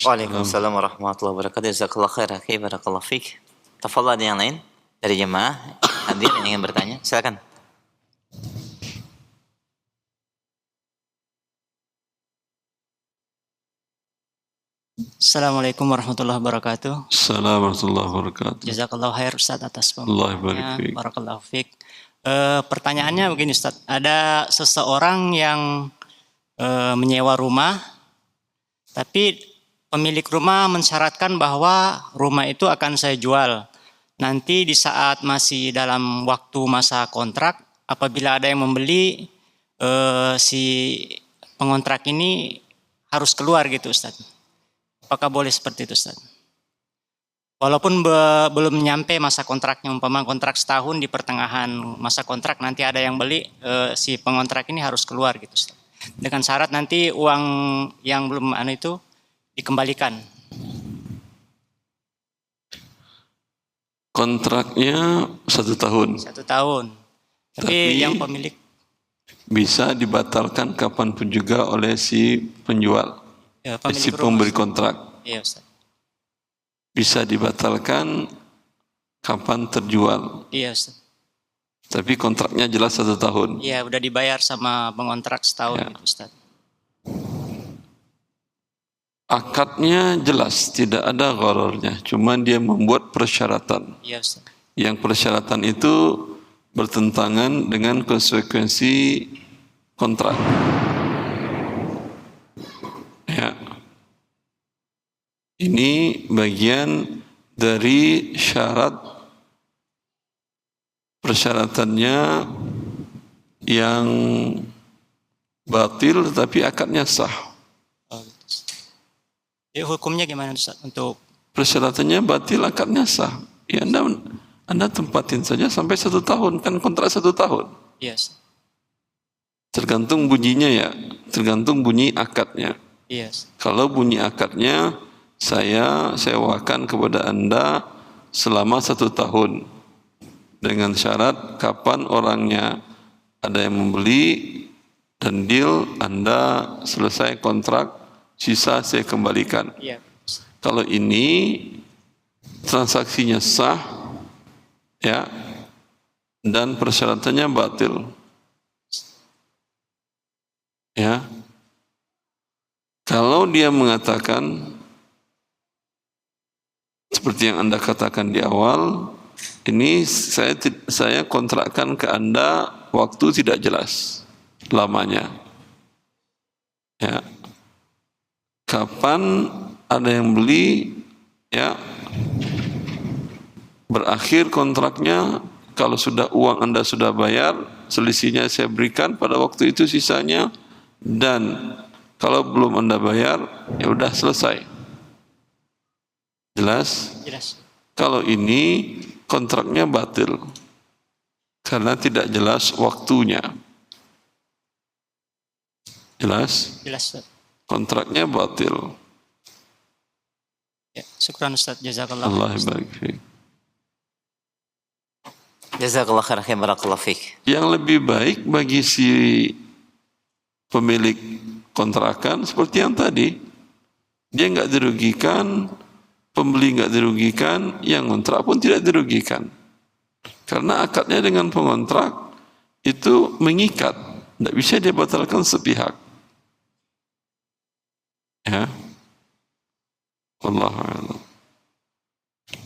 Waalaikumsalam warahmatullahi wabarakatuh. Jazakallah khair, akhi, barakallahu fiik. Tafadhal, ada yang lain dari jemaah hadir yang ingin bertanya? Silakan. Assalamualaikum warahmatullahi wabarakatuh. Assalamualaikum warahmatullahi wabarakatuh. Jazakallahu khair Ustaz atas Allah pemaparannya. Barakallahu fiik. Pertanyaannya begini Ustaz, ada seseorang yang menyewa rumah, tapi pemilik rumah mensyaratkan bahwa rumah itu akan saya jual. Nanti di saat masih dalam waktu masa kontrak, apabila ada yang membeli, si pengontrak ini harus keluar gitu Ustaz. Apakah boleh seperti itu Ustaz? Walaupun belum nyampe masa kontraknya, umpama kontrak setahun, di pertengahan masa kontrak nanti ada yang beli, si pengontrak ini harus keluar gitu Ustaz. Dengan syarat nanti uang yang belum itu dikembalikan. Kontraknya 1 tahun. 1 tahun. Tapi yang pemilik bisa dibatalkan kapanpun juga oleh si penjual, si pemberi kontrak. Iya Ustaz. Bisa dibatalkan kapan terjual. Iya Ustaz. Tapi kontraknya jelas 1 tahun. Iya, udah dibayar sama pengontrak setahun gitu Ustaz. akadnya jelas, tidak ada gharornya, cuma dia membuat persyaratan. Iya Ustaz. Yang persyaratan itu bertentangan dengan konsekuensi kontrak. Ya. Ini bagian dari syarat persyaratannya yang batil tetapi akadnya sah. Oh, gitu, Ustaz. Jadi hukumnya gimana Ustaz untuk Persyaratannya batil, akadnya sah. Ya Anda tempatin saja sampai 1 tahun, kan kontrak 1 tahun. iya Ustaz. Tergantung bunyinya ya, tergantung bunyi akadnya. Iya Ustaz. Kalau bunyi akadnya, saya sewakan kepada Anda selama 1 tahun. Dengan syarat kapan orangnya ada yang membeli dan deal, Anda selesai kontrak, sisa saya kembalikan. Iya Ustaz. Kalau ini transaksinya sah, ya, dan persyaratannya batil, ya. Kalau dia mengatakan seperti yang Anda katakan di awal, ini saya kontrakkan ke Anda waktu tidak jelas lamanya, ya. Kapan ada yang beli, ya, berakhir kontraknya, kalau sudah uang Anda sudah bayar, selisihnya saya berikan pada waktu itu sisanya, dan kalau belum Anda bayar, ya udah selesai. Jelas? Jelas. Kalau ini kontraknya batil karena tidak jelas waktunya. Jelas? Jelas Ustaz. Kontraknya batil. Ya, syukran Ustaz. Jazakallah. Allah barik fiik. Jazakallah khairan, barakallahu fiik. Yang lebih baik bagi si pemilik kontrakan seperti yang tadi, dia nggak dirugikan, pembeli nggak dirugikan, yang kontrak pun tidak dirugikan, karena akadnya dengan pengontrak itu mengikat, tidak bisa dia batalkan sepihak. Ya, Wallahu a'lam.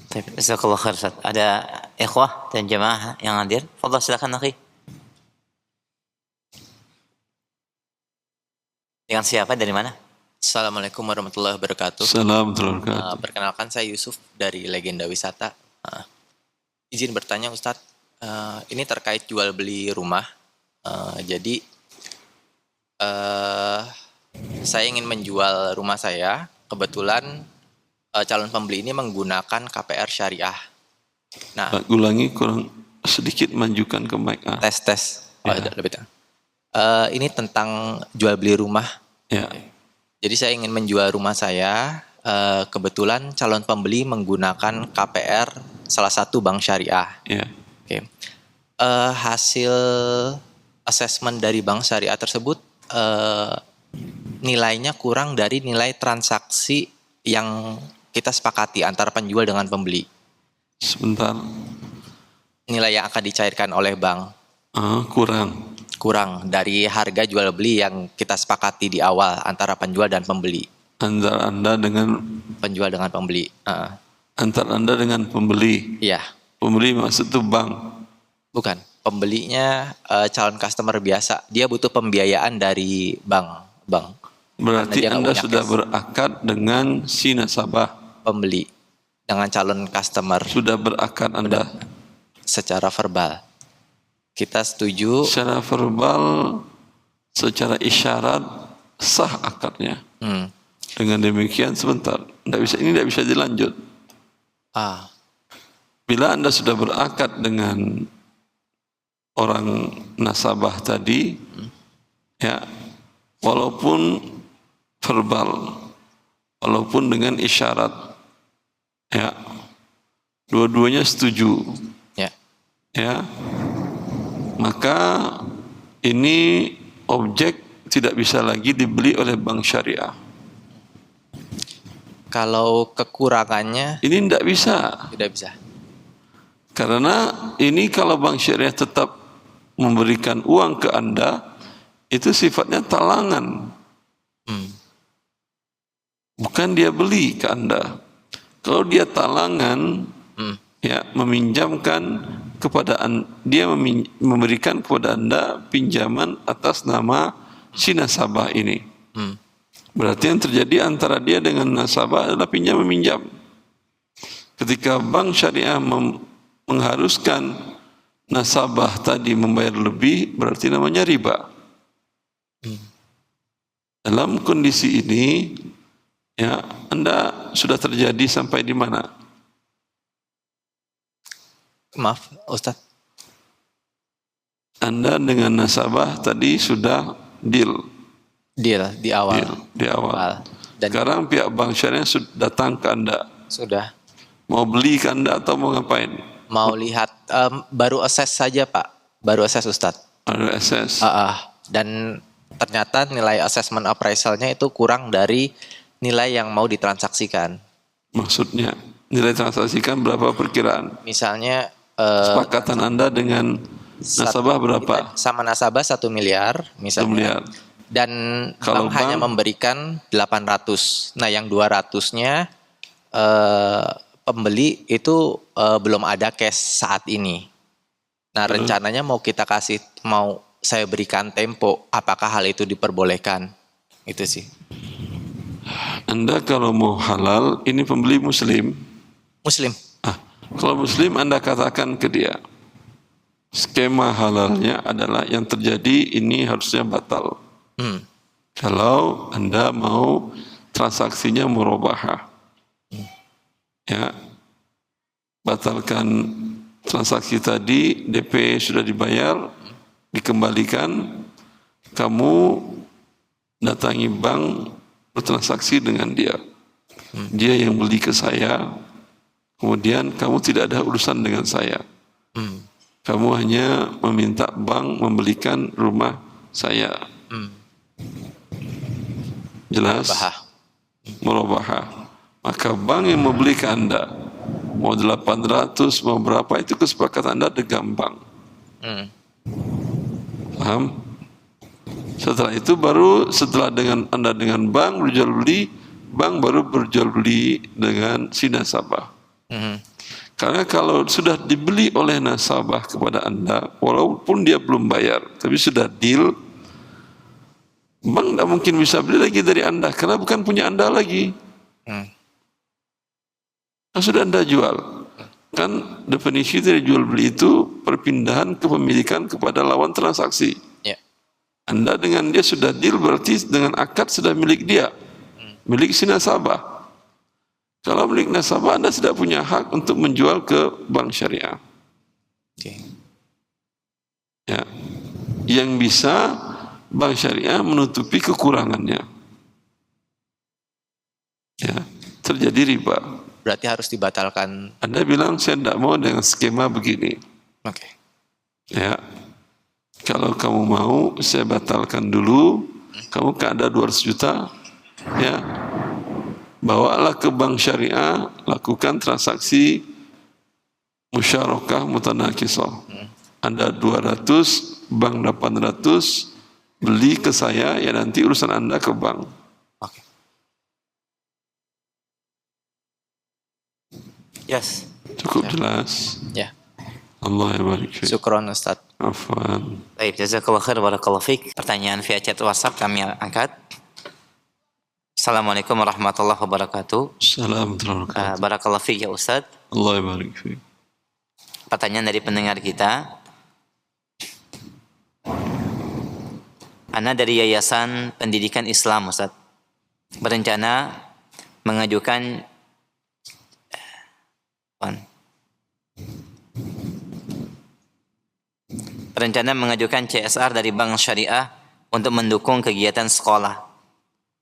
Baik, jazakallah khair Ustaz. Ada ikhwah dan jemaah yang hadir? Fadhal, silakan akhi. Dengan siapa, dari mana? Assalamualaikum warahmatullahi wabarakatuh. Assalamualaikum warahmatullahi wabarakatuh. Perkenalkan, saya Yusuf dari Legenda Wisata. Izin bertanya Ustadz, ini terkait jual beli rumah. Jadi saya ingin menjual rumah saya. Kebetulan calon pembeli ini menggunakan KPR syariah. Nah, Pak, ulangi kurang sedikit, majukan ke mic. tes. Oh, Ya. lebih tenang. Ini tentang jual beli rumah. Ya. Jadi saya ingin menjual rumah saya. Kebetulan calon pembeli menggunakan KPR salah satu bank syariah. Ya. Oke. Hasil asesmen dari bank syariah tersebut nilainya kurang dari nilai transaksi yang kita sepakati antara penjual dengan pembeli. Sebentar. Nilai yang akan dicairkan oleh bank Kurang. dari harga jual beli yang kita sepakati di awal antara penjual dan pembeli. Antara Anda dengan Penjual dengan pembeli. antara Anda dengan pembeli. Iya, Pembeli maksud itu bank. bukan. Pembelinya calon customer biasa. Dia butuh pembiayaan dari bank. Berarti Karena dia nggak Anda punya sudah cash. berakad dengan si nasabah. Pembeli dengan calon customer Sudah berakad Anda. secara verbal. Kita setuju. Secara verbal, secara isyarat sah akadnya. Dengan demikian sebentar, ini tidak bisa dilanjut. Bila Anda sudah berakad dengan orang nasabah tadi, ya, walaupun verbal, walaupun dengan isyarat, ya, dua-duanya setuju, ya, maka ini objek tidak bisa lagi dibeli oleh bank syariah. Kalau kekurangannya Ini tidak bisa. tidak bisa. Karena ini kalau bank syariah tetap memberikan uang ke Anda, itu sifatnya talangan. Bukan dia beli ke Anda. Kalau dia talangan, ya meminjamkan kepada dia memberikan kepada Anda pinjaman atas nama si nasabah ini. Berarti yang terjadi antara dia dengan nasabah adalah pinjam meminjam. Ketika bank syariah mengharuskan nasabah tadi membayar lebih, berarti namanya riba. Dalam kondisi ini, ya, Anda sudah terjadi sampai di mana? Maaf, Ustadz. Anda dengan nasabah tadi sudah deal Deal di awal. di awal. Dan Sekarang pihak bank syariah sudah datang ke Anda. sudah Mau beli ke Anda atau mau ngapain? mau lihat, baru assess saja Pak. Baru assess Ustadz. Ada SS. Dan ternyata nilai assessment appraisalnya itu kurang dari nilai yang mau ditransaksikan. Maksudnya nilai transaksikan berapa perkiraan? Misalnya Kesepakatan Anda dengan nasabah berapa? sama nasabah 1 miliar 1 misalnya. miliar. Dan Kalau bank hanya bank- memberikan 800. Nah, yang 200-nya pembeli itu belum ada cash saat ini. Nah, rencananya mau saya berikan tempo, apakah hal itu diperbolehkan? Itu sih. Anda kalau mau halal, ini pembeli muslim. Muslim. Kalau muslim Anda katakan ke dia, skema halalnya adalah yang terjadi ini harusnya batal. Kalau Anda mau transaksinya murabahah, ya, batalkan transaksi tadi, DP sudah dibayar, dikembalikan, kamu datangi bank bertransaksi dengan dia. Dia yang beli ke saya, kemudian kamu tidak ada urusan dengan saya. Kamu hanya meminta bank membelikan rumah saya. Jelas? Murabahah. Maka bank yang membeli ke Anda, mau 800, mau berapa, itu kesepakatan Anda dengan bank. Paham? Setelah itu baru setelah dengan Anda dengan bank berjual beli, bank baru berjual beli dengan si nasabah. Karena kalau sudah dibeli oleh nasabah kepada Anda, walaupun dia belum bayar, tapi sudah deal, bank tidak mungkin bisa beli lagi dari Anda karena bukan punya Anda lagi. Nah, sudah Anda jual. Kan definisi dari jual beli itu perpindahan kepemilikan kepada lawan transaksi. Ya. Anda dengan dia sudah deal, berarti dengan akad sudah milik dia, milik si nasabah. Kalau milik nasabah, Anda tidak punya hak untuk menjual ke bank syariah. Ya. Yang bisa bank syariah menutupi kekurangannya. Ya, terjadi riba. Berarti harus dibatalkan. Anda bilang saya tidak mau dengan skema begini. Oke. Ya, kalau kamu mau saya batalkan dulu. Kamu kan ada 200 juta, ya, bawalah ke bank syariah, lakukan transaksi musyarakah mutanakisah. Anda 200, bank 800, beli ke saya, ya nanti urusan Anda ke bank. Oke. Yes. Cukup jelas. Ya. Allah ya barik fiik. Syukron Ustaz. Afwan. Baik, jazakallah khair barakallahu fiik. Pertanyaan via chat WhatsApp kami angkat. Assalamualaikum warahmatullahi wabarakatuh. Assalamualaikum. Barakallahu fiik ya Ustaz. Allah ya barik fiik. Pertanyaan dari pendengar kita. Ana dari Yayasan Pendidikan Islam Ustaz. Berencana mengajukan CSR dari Bank Syariah untuk mendukung kegiatan sekolah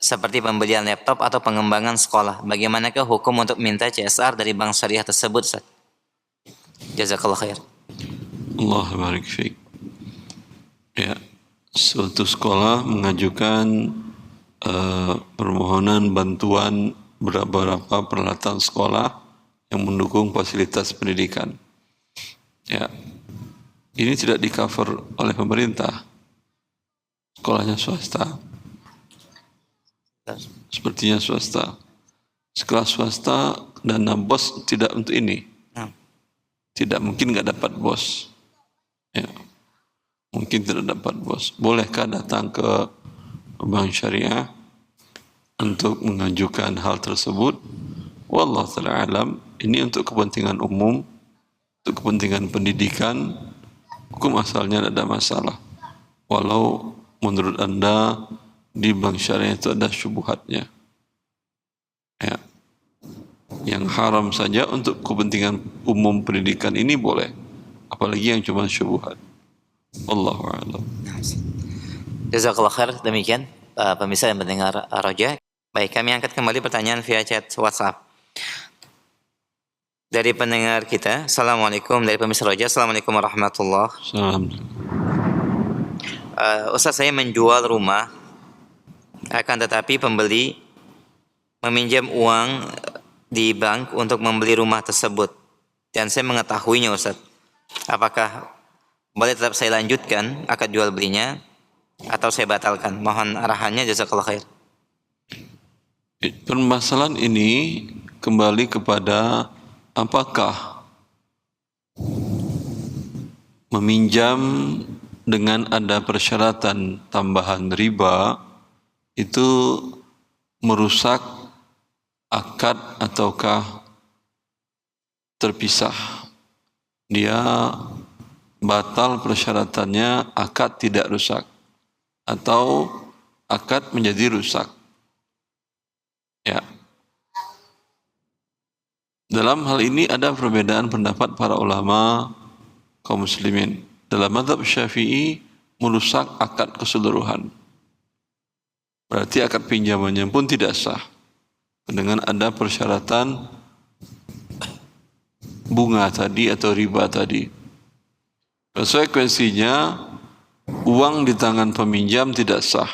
seperti pembelian laptop atau pengembangan sekolah. Bagaimanakah hukum untuk minta CSR dari Bank Syariah tersebut, Ustaz? Jazakallah khair. Allah barik fiik. Ya, suatu sekolah mengajukan permohonan bantuan beberapa peralatan sekolah yang mendukung fasilitas pendidikan. Ya, ini tidak di-cover oleh pemerintah. Sekolahnya swasta. Sepertinya swasta. Sekolah swasta dana bos tidak untuk ini. Nah, Tidak mungkin nggak dapat bos. Ya. Mungkin tidak dapat bos. Bolehkah datang ke bank syariah untuk mengajukan hal tersebut? Wallahu ta'ala alam. Ini untuk kepentingan umum, untuk kepentingan pendidikan, hukum asalnya tidak ada masalah. Walau menurut Anda di bank syariah itu ada syubhatnya. Ya. Yang haram saja untuk kepentingan umum pendidikan ini boleh. Apalagi yang cuma syubhat. Wallahu a'lam. Jazakallah khair. Demikian pemirsa yang mendengar Roja. Baik, kami angkat kembali pertanyaan via chat WhatsApp. Dari pendengar kita, Assalamualaikum, dari pemirsa Roja, Assalamualaikum warahmatullahi. Salam. Ustaz, saya menjual rumah, akan tetapi pembeli meminjam uang di bank untuk membeli rumah tersebut. Dan saya mengetahuinya, Ustaz. Apakah boleh tetap saya lanjutkan akad jual belinya atau saya batalkan? Mohon arahannya, jazakallah khair. Permasalahan ini kembali kepada apakah meminjam dengan ada persyaratan tambahan riba itu merusak akad ataukah terpisah. Dia batal persyaratannya, akad tidak rusak atau akad menjadi rusak. Ya. Dalam hal ini ada perbedaan pendapat para ulama kaum muslimin. Dalam mazhab Syafi'i merusak akad keseluruhan. Berarti akad pinjamannya pun tidak sah dengan ada persyaratan bunga tadi atau riba tadi. Konsekuensinya uang di tangan peminjam tidak sah.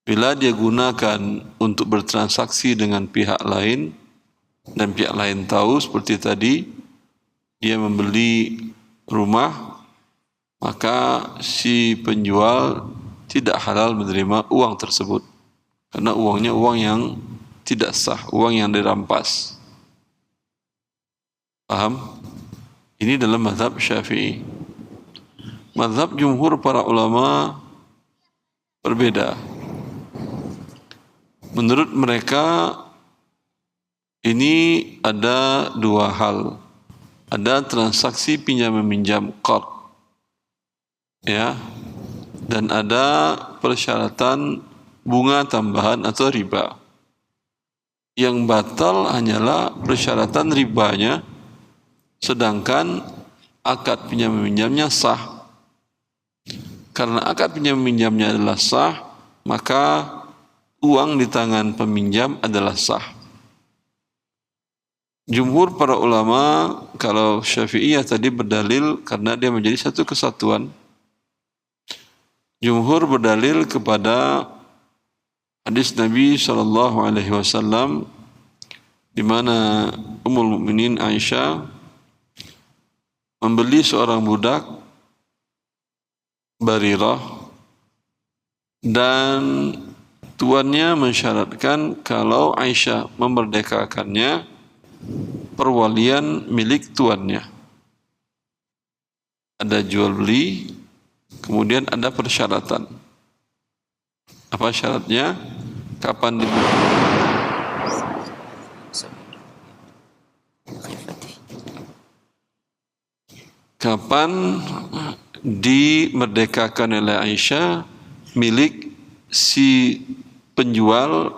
Bila dia gunakan untuk bertransaksi dengan pihak lain dan pihak lain tahu seperti tadi dia membeli rumah, maka si penjual tidak halal menerima uang tersebut karena uangnya uang yang tidak sah, uang yang dirampas. Paham? Ini dalam mazhab Syafi'i. Mazhab jumhur para ulama berbeda. Menurut mereka ini ada dua hal. Ada transaksi pinjam meminjam qard, ya, dan ada persyaratan bunga tambahan atau riba. Yang batal hanyalah persyaratan ribanya, sedangkan akad pinjam meminjamnya sah. Karena akad pinjam meminjamnya adalah sah, maka uang di tangan peminjam adalah sah. Jumhur para ulama, kalau Syafi'iyah tadi berdalil karena dia menjadi satu kesatuan. Jumhur berdalil kepada hadis Nabi SAW di mana Ummul Mukminin Aisyah membeli seorang budak Barirah dan tuannya mensyaratkan kalau Aisyah memerdekakannya, perwalian milik tuannya. Ada jual beli, kemudian ada persyaratan. Apa syaratnya? Kapan dimerdekakan oleh Aisyah milik si penjual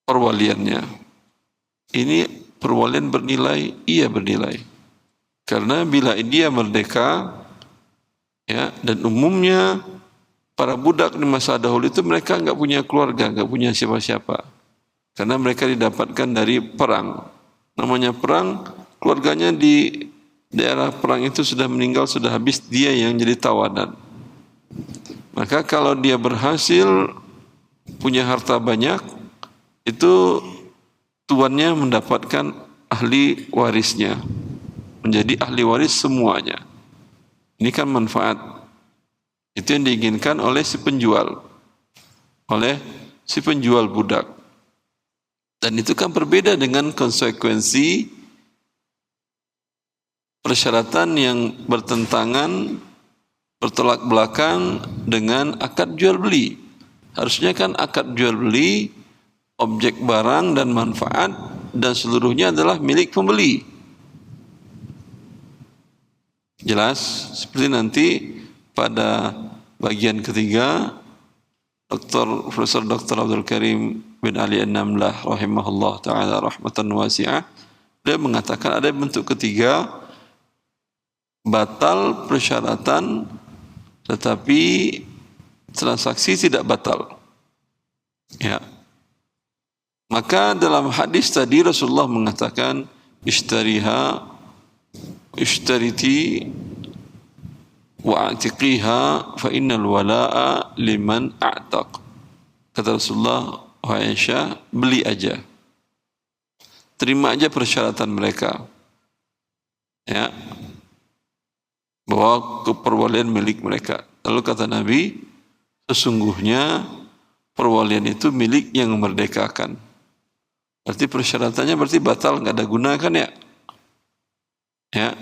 perwaliannya. Ini perwalian bernilai? Iya bernilai. Karena bila dia merdeka, ya, dan umumnya para budak di masa dahulu itu mereka nggak punya keluarga, nggak punya siapa-siapa. Karena mereka didapatkan dari perang. Namanya perang, keluarganya di daerah perang itu sudah meninggal, sudah habis, dia yang jadi tawanan. Maka kalau dia berhasil punya harta banyak, itu tuannya mendapatkan ahli warisnya, menjadi ahli waris semuanya. Ini kan manfaat. Itu yang diinginkan oleh si penjual. oleh si penjual budak. Dan itu kan berbeda dengan konsekuensi persyaratan yang bertentangan, bertolak belakang dengan akad jual beli. Harusnya kan akad jual beli, objek barang dan manfaat dan seluruhnya adalah milik pembeli. Jelas? Seperti nanti pada bagian ketiga, Profesor Dr. Abdul Karim bin Ali An-Namlah rahimahullah ta'ala rahmatan wasi'ah, dia mengatakan ada bentuk ketiga, batal persyaratan tetapi transaksi tidak batal. Ya. Maka dalam hadis tadi Rasulullah mengatakan ishtariti wa'atiqiha fa innal wala'a liman a'taq. Kata Rasulullah, wahai Aisyah, beli aja. Terima aja persyaratan mereka. Ya. Bahwa keperwalian milik mereka. Lalu kata Nabi, sesungguhnya perwalian itu milik yang memerdekakan. Berarti persyaratannya berarti batal, nggak ada guna kan ya? Ya.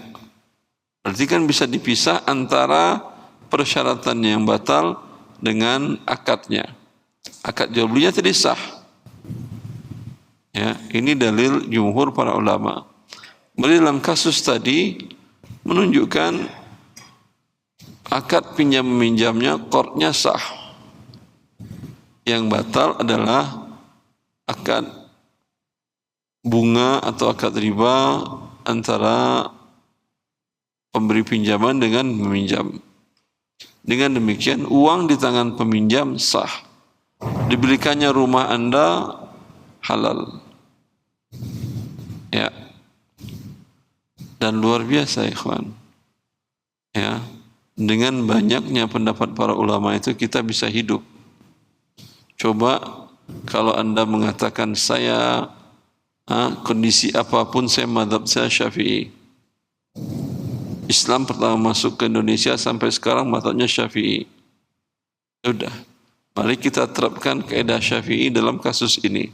Berarti kan bisa dipisah antara persyaratan yang batal dengan akadnya. Akad jual belinya tadi sah. Ya, ini dalil jumhur para ulama. Kemudian dalam kasus tadi menunjukkan akad pinjam meminjamnya qardnya sah. Yang batal adalah akad bunga atau akad riba antara pemberi pinjaman dengan meminjam. Dengan demikian uang di tangan peminjam sah. Dibelikannya rumah Anda halal. Ya. Dan luar biasa ikhwan. Ya. Dengan banyaknya pendapat para ulama itu kita bisa hidup. Coba kalau Anda mengatakan saya kondisi apapun saya mazhab saya Syafi'i. Islam pertama masuk ke Indonesia sampai sekarang mazhabnya Syafi'i. Sudah. Mari kita terapkan kaidah Syafi'i dalam kasus ini.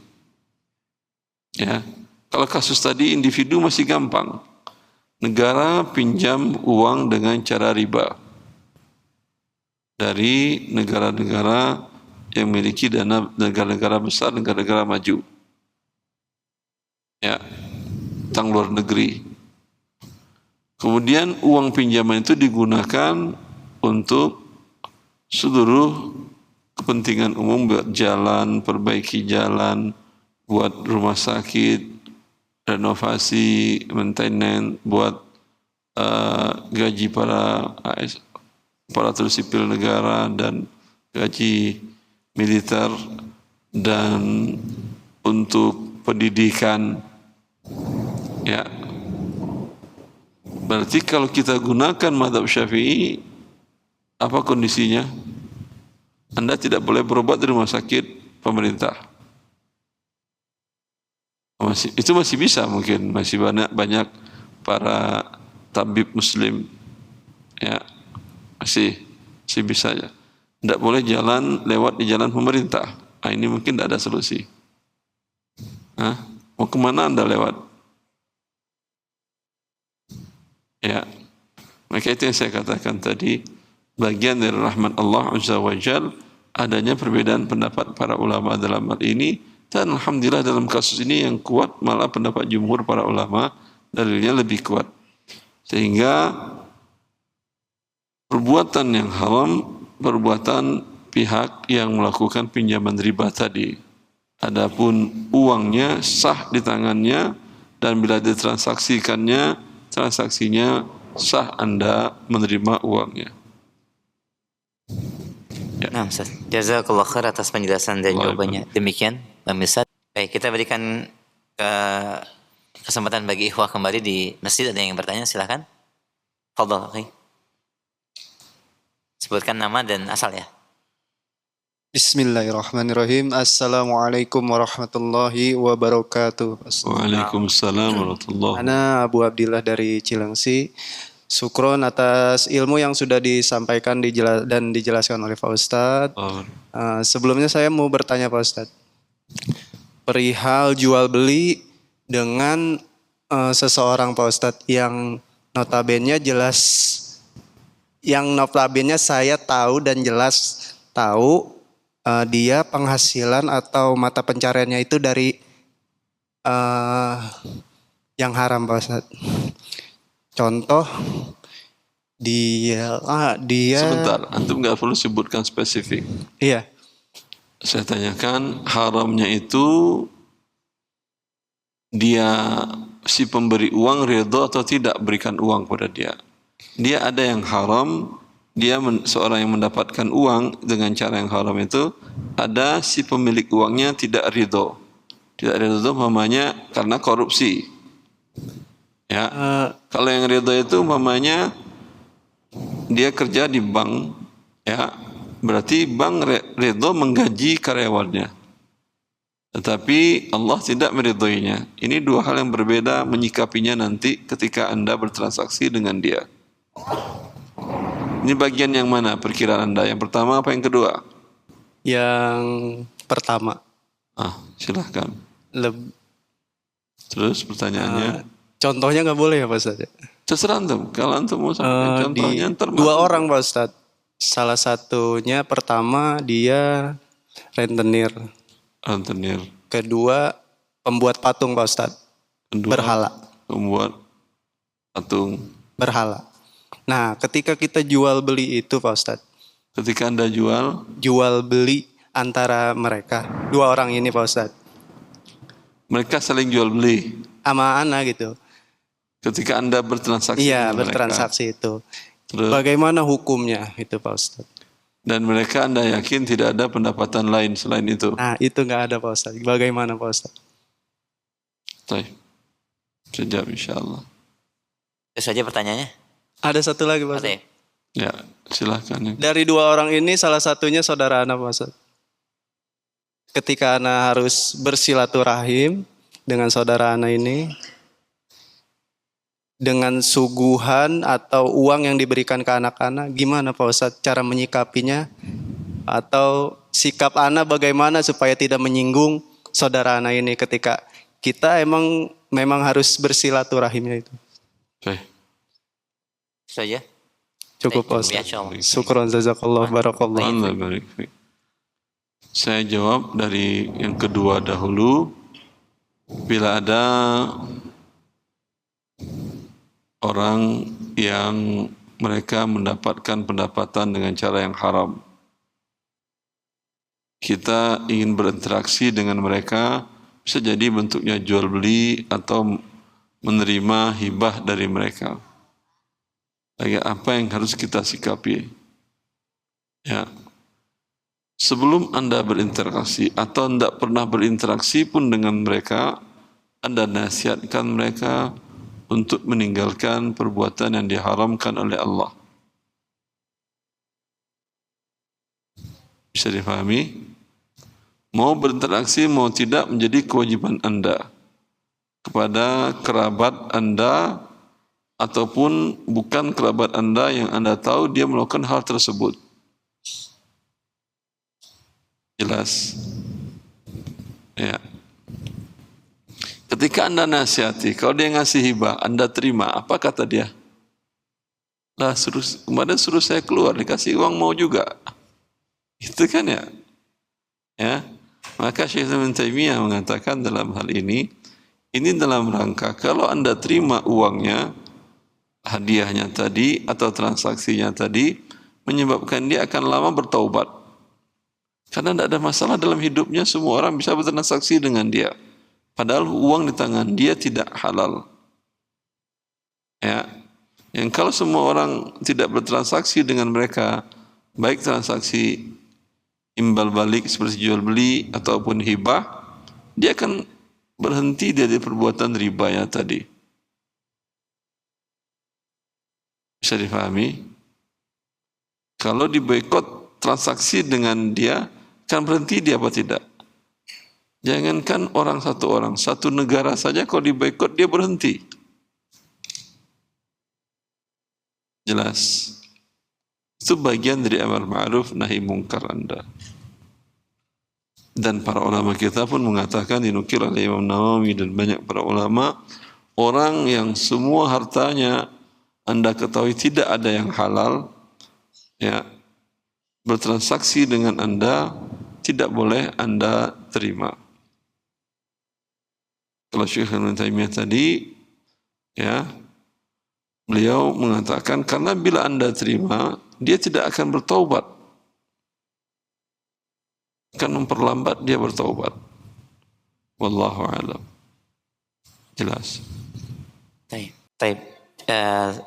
Ya. Kalau kasus tadi individu masih gampang. Negara pinjam uang dengan cara riba. Dari negara-negara yang memiliki dana, negara-negara besar, negara-negara maju. Ya. Utang luar negeri. Kemudian uang pinjaman itu digunakan untuk seluruh kepentingan umum, buat jalan, perbaiki jalan, buat rumah sakit, renovasi, maintenance, buat gaji para aparatur sipil negara dan gaji militer, dan untuk pendidikan. Ya. Berarti kalau kita gunakan mazhab Syafi'i, apa kondisinya? Anda tidak boleh berobat di rumah sakit pemerintah. Itu masih bisa mungkin, masih banyak para tabib muslim. Ya, masih bisa ya. Tidak boleh jalan lewat di jalan pemerintah. Ini mungkin tidak ada solusi. Mau kemana Anda lewat? Ya, maka itu yang saya katakan tadi, bagian dari rahmat Allah Azza wa Jal adanya perbedaan pendapat para ulama dalam hal ini, dan alhamdulillah dalam kasus ini yang kuat malah pendapat jumhur para ulama, dalilnya lebih kuat, sehingga perbuatan yang haram, perbuatan pihak yang melakukan pinjaman riba tadi. Adapun uangnya sah di tangannya, dan bila ditransaksikannya, transaksinya sah Anda menerima uangnya. Ya. Nah, Ustaz. Jazakallah khair atas penjelasan dan jawabannya. Demikian, pemirsa. Baik, kita berikan kesempatan bagi ikhwah kembali di masjid. Ada yang bertanya, silakan. Fadhal, akhi. Sebutkan nama dan asal ya. Bismillahirrahmanirrahim. Assalamualaikum warahmatullahi wabarakatuh. Waalaikumsalam warahmatullahi wabarakatuh. Ana Abu Abdillah dari Cilengsi. Syukron atas ilmu yang sudah disampaikan dan dijelaskan oleh Pak Ustadz. Oh, Sebelumnya saya mau bertanya Pak Ustadz. Perihal jual beli dengan seseorang Pak Ustadz yang notabene saya tahu dan jelas tahu dia penghasilan atau mata pencariannya itu dari yang haram Pak Ustadz. Contoh dia sebentar, antum nggak perlu sebutkan spesifik. Iya. Saya tanyakan haramnya itu dia si pemberi uang ridho atau tidak berikan uang pada dia. Dia ada yang haram, seorang yang mendapatkan uang dengan cara yang haram itu, ada si pemilik uangnya tidak ridho. Tidak ridho itu umpamanya karena korupsi. Ya, kalau yang ridho itu umpamanya dia kerja di bank, ya, berarti bank ridho menggaji karyawannya. Tetapi Allah tidak meridhoinya. Ini dua hal yang berbeda menyikapinya nanti ketika Anda bertransaksi dengan dia. Ini bagian yang mana perkiraan Anda? Yang pertama apa yang kedua? Yang pertama. Silahkan. Leb- Terus pertanyaannya? Contohnya nggak boleh ya Pak Ustadz? Terserah antum. Kalau antum mau sampaikan contohnya, Dua orang Pak Ustadz. Salah satunya pertama dia rentenir. Rentenir. Kedua pembuat patung Pak Ustadz. Kedua, Berhala. Pembuat patung. Berhala. Nah ketika kita jual beli itu Pak Ustadz. Ketika Anda jual beli antara mereka. Dua orang ini Pak Ustadz. mereka saling jual beli. Sama ana gitu. Ketika Anda bertransaksi Iya dengan bertransaksi itu. Terus, Bagaimana hukumnya itu Pak Ustadz? dan mereka Anda yakin tidak ada pendapatan lain selain itu. Nah itu nggak ada Pak Ustadz. Bagaimana Pak Ustadz? Baik. Sejak insyaAllah. Itu saja pertanyaannya. Ada satu lagi Pak Ada Ustadz. ya? Ya, silakan. Dari dua orang ini salah satunya saudara ana Pak Ustadz. Ketika ana harus bersilaturahim dengan saudara ana ini, dengan suguhan atau uang yang diberikan ke anak-anak, gimana Pak Ustadz cara menyikapinya? Atau sikap ana bagaimana supaya tidak menyinggung saudara ana ini ketika kita memang harus bersilaturahimnya itu? Baik. Itu saja. Cukup Pak Ya, Ustadz. insyaallah. Syukron jazakallah barakallah. Allah barik fiik. Saya jawab dari yang kedua dahulu. Bila ada orang yang mereka mendapatkan pendapatan dengan cara yang haram, kita ingin berinteraksi dengan mereka, bisa jadi bentuknya jual beli atau menerima hibah dari mereka. Apa yang harus kita sikapi? Ya, sebelum Anda berinteraksi atau tidak pernah berinteraksi pun dengan mereka, Anda nasihatkan mereka untuk meninggalkan perbuatan yang diharamkan oleh Allah. Bisa difahami? Mau berinteraksi, mau tidak menjadi kewajiban Anda kepada kerabat Anda ataupun bukan kerabat Anda yang Anda tahu dia melakukan hal tersebut. Jelas? Ya. Ketika Anda nasihati, kalau dia ngasih hibah, Anda terima, apa kata dia? Lah, kemarin suruh saya keluar, dikasih uang mau juga. Itu kan ya? Ya. Maka Syekh Ibnu Taimiyah mengatakan dalam hal ini dalam rangka kalau Anda terima uangnya, hadiahnya tadi atau transaksinya tadi, menyebabkan dia akan lama bertaubat. Karena tidak ada masalah dalam hidupnya, semua orang bisa bertransaksi dengan dia. Padahal uang di tangan dia tidak halal. Ya. Yang kalau semua orang tidak bertransaksi dengan mereka, baik transaksi imbal balik seperti jual beli ataupun hibah, dia akan berhenti dari perbuatan ribanya tadi. Bisa difahami? Kalau diboikot transaksi dengan dia, akan berhenti dia apa tidak? Jangankan satu negara saja kalau diboikot dia berhenti. Jelas. Itu bagian dari amar ma'ruf nahi mungkar Anda. Dan para ulama kita pun mengatakan, dinukil oleh Imam Nawawi dan banyak para ulama, orang yang semua hartanya Anda ketahui tidak ada yang halal, ya, bertransaksi dengan Anda, tidak boleh Anda terima. Kalau Syekh Ibnu Taimiyah tadi, ya, beliau mengatakan karena bila Anda terima, dia tidak akan bertaubat. Akan memperlambat dia bertaubat. Wallahu a'lam. Jelas. Taib.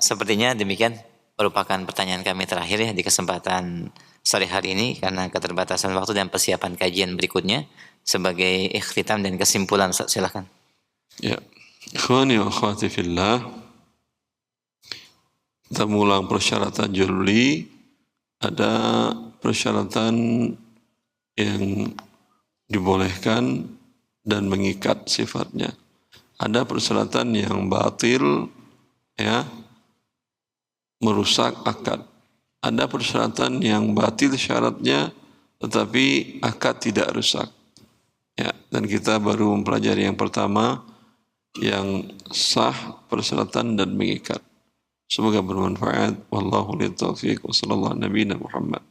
Sepertinya demikian merupakan pertanyaan kami terakhir ya di kesempatan sore hari ini karena keterbatasan waktu dan persiapan kajian berikutnya. Sebagai ikhtitam dan kesimpulan, Ustaz, silakan. Ya. Ikhwani wa akhwati fillah. Kita mengulang persyaratan jual beli. Ada persyaratan yang dibolehkan dan mengikat sifatnya. Ada persyaratan yang batil, ya, merusak akad. Ada persyaratan yang batil syaratnya tetapi akad tidak rusak. Ya, dan kita baru mempelajari yang pertama yang sah persyaratan dan mengikat. Semoga bermanfaat. Wallahu a'lam. Wa sallallahu nabiyana Muhammad.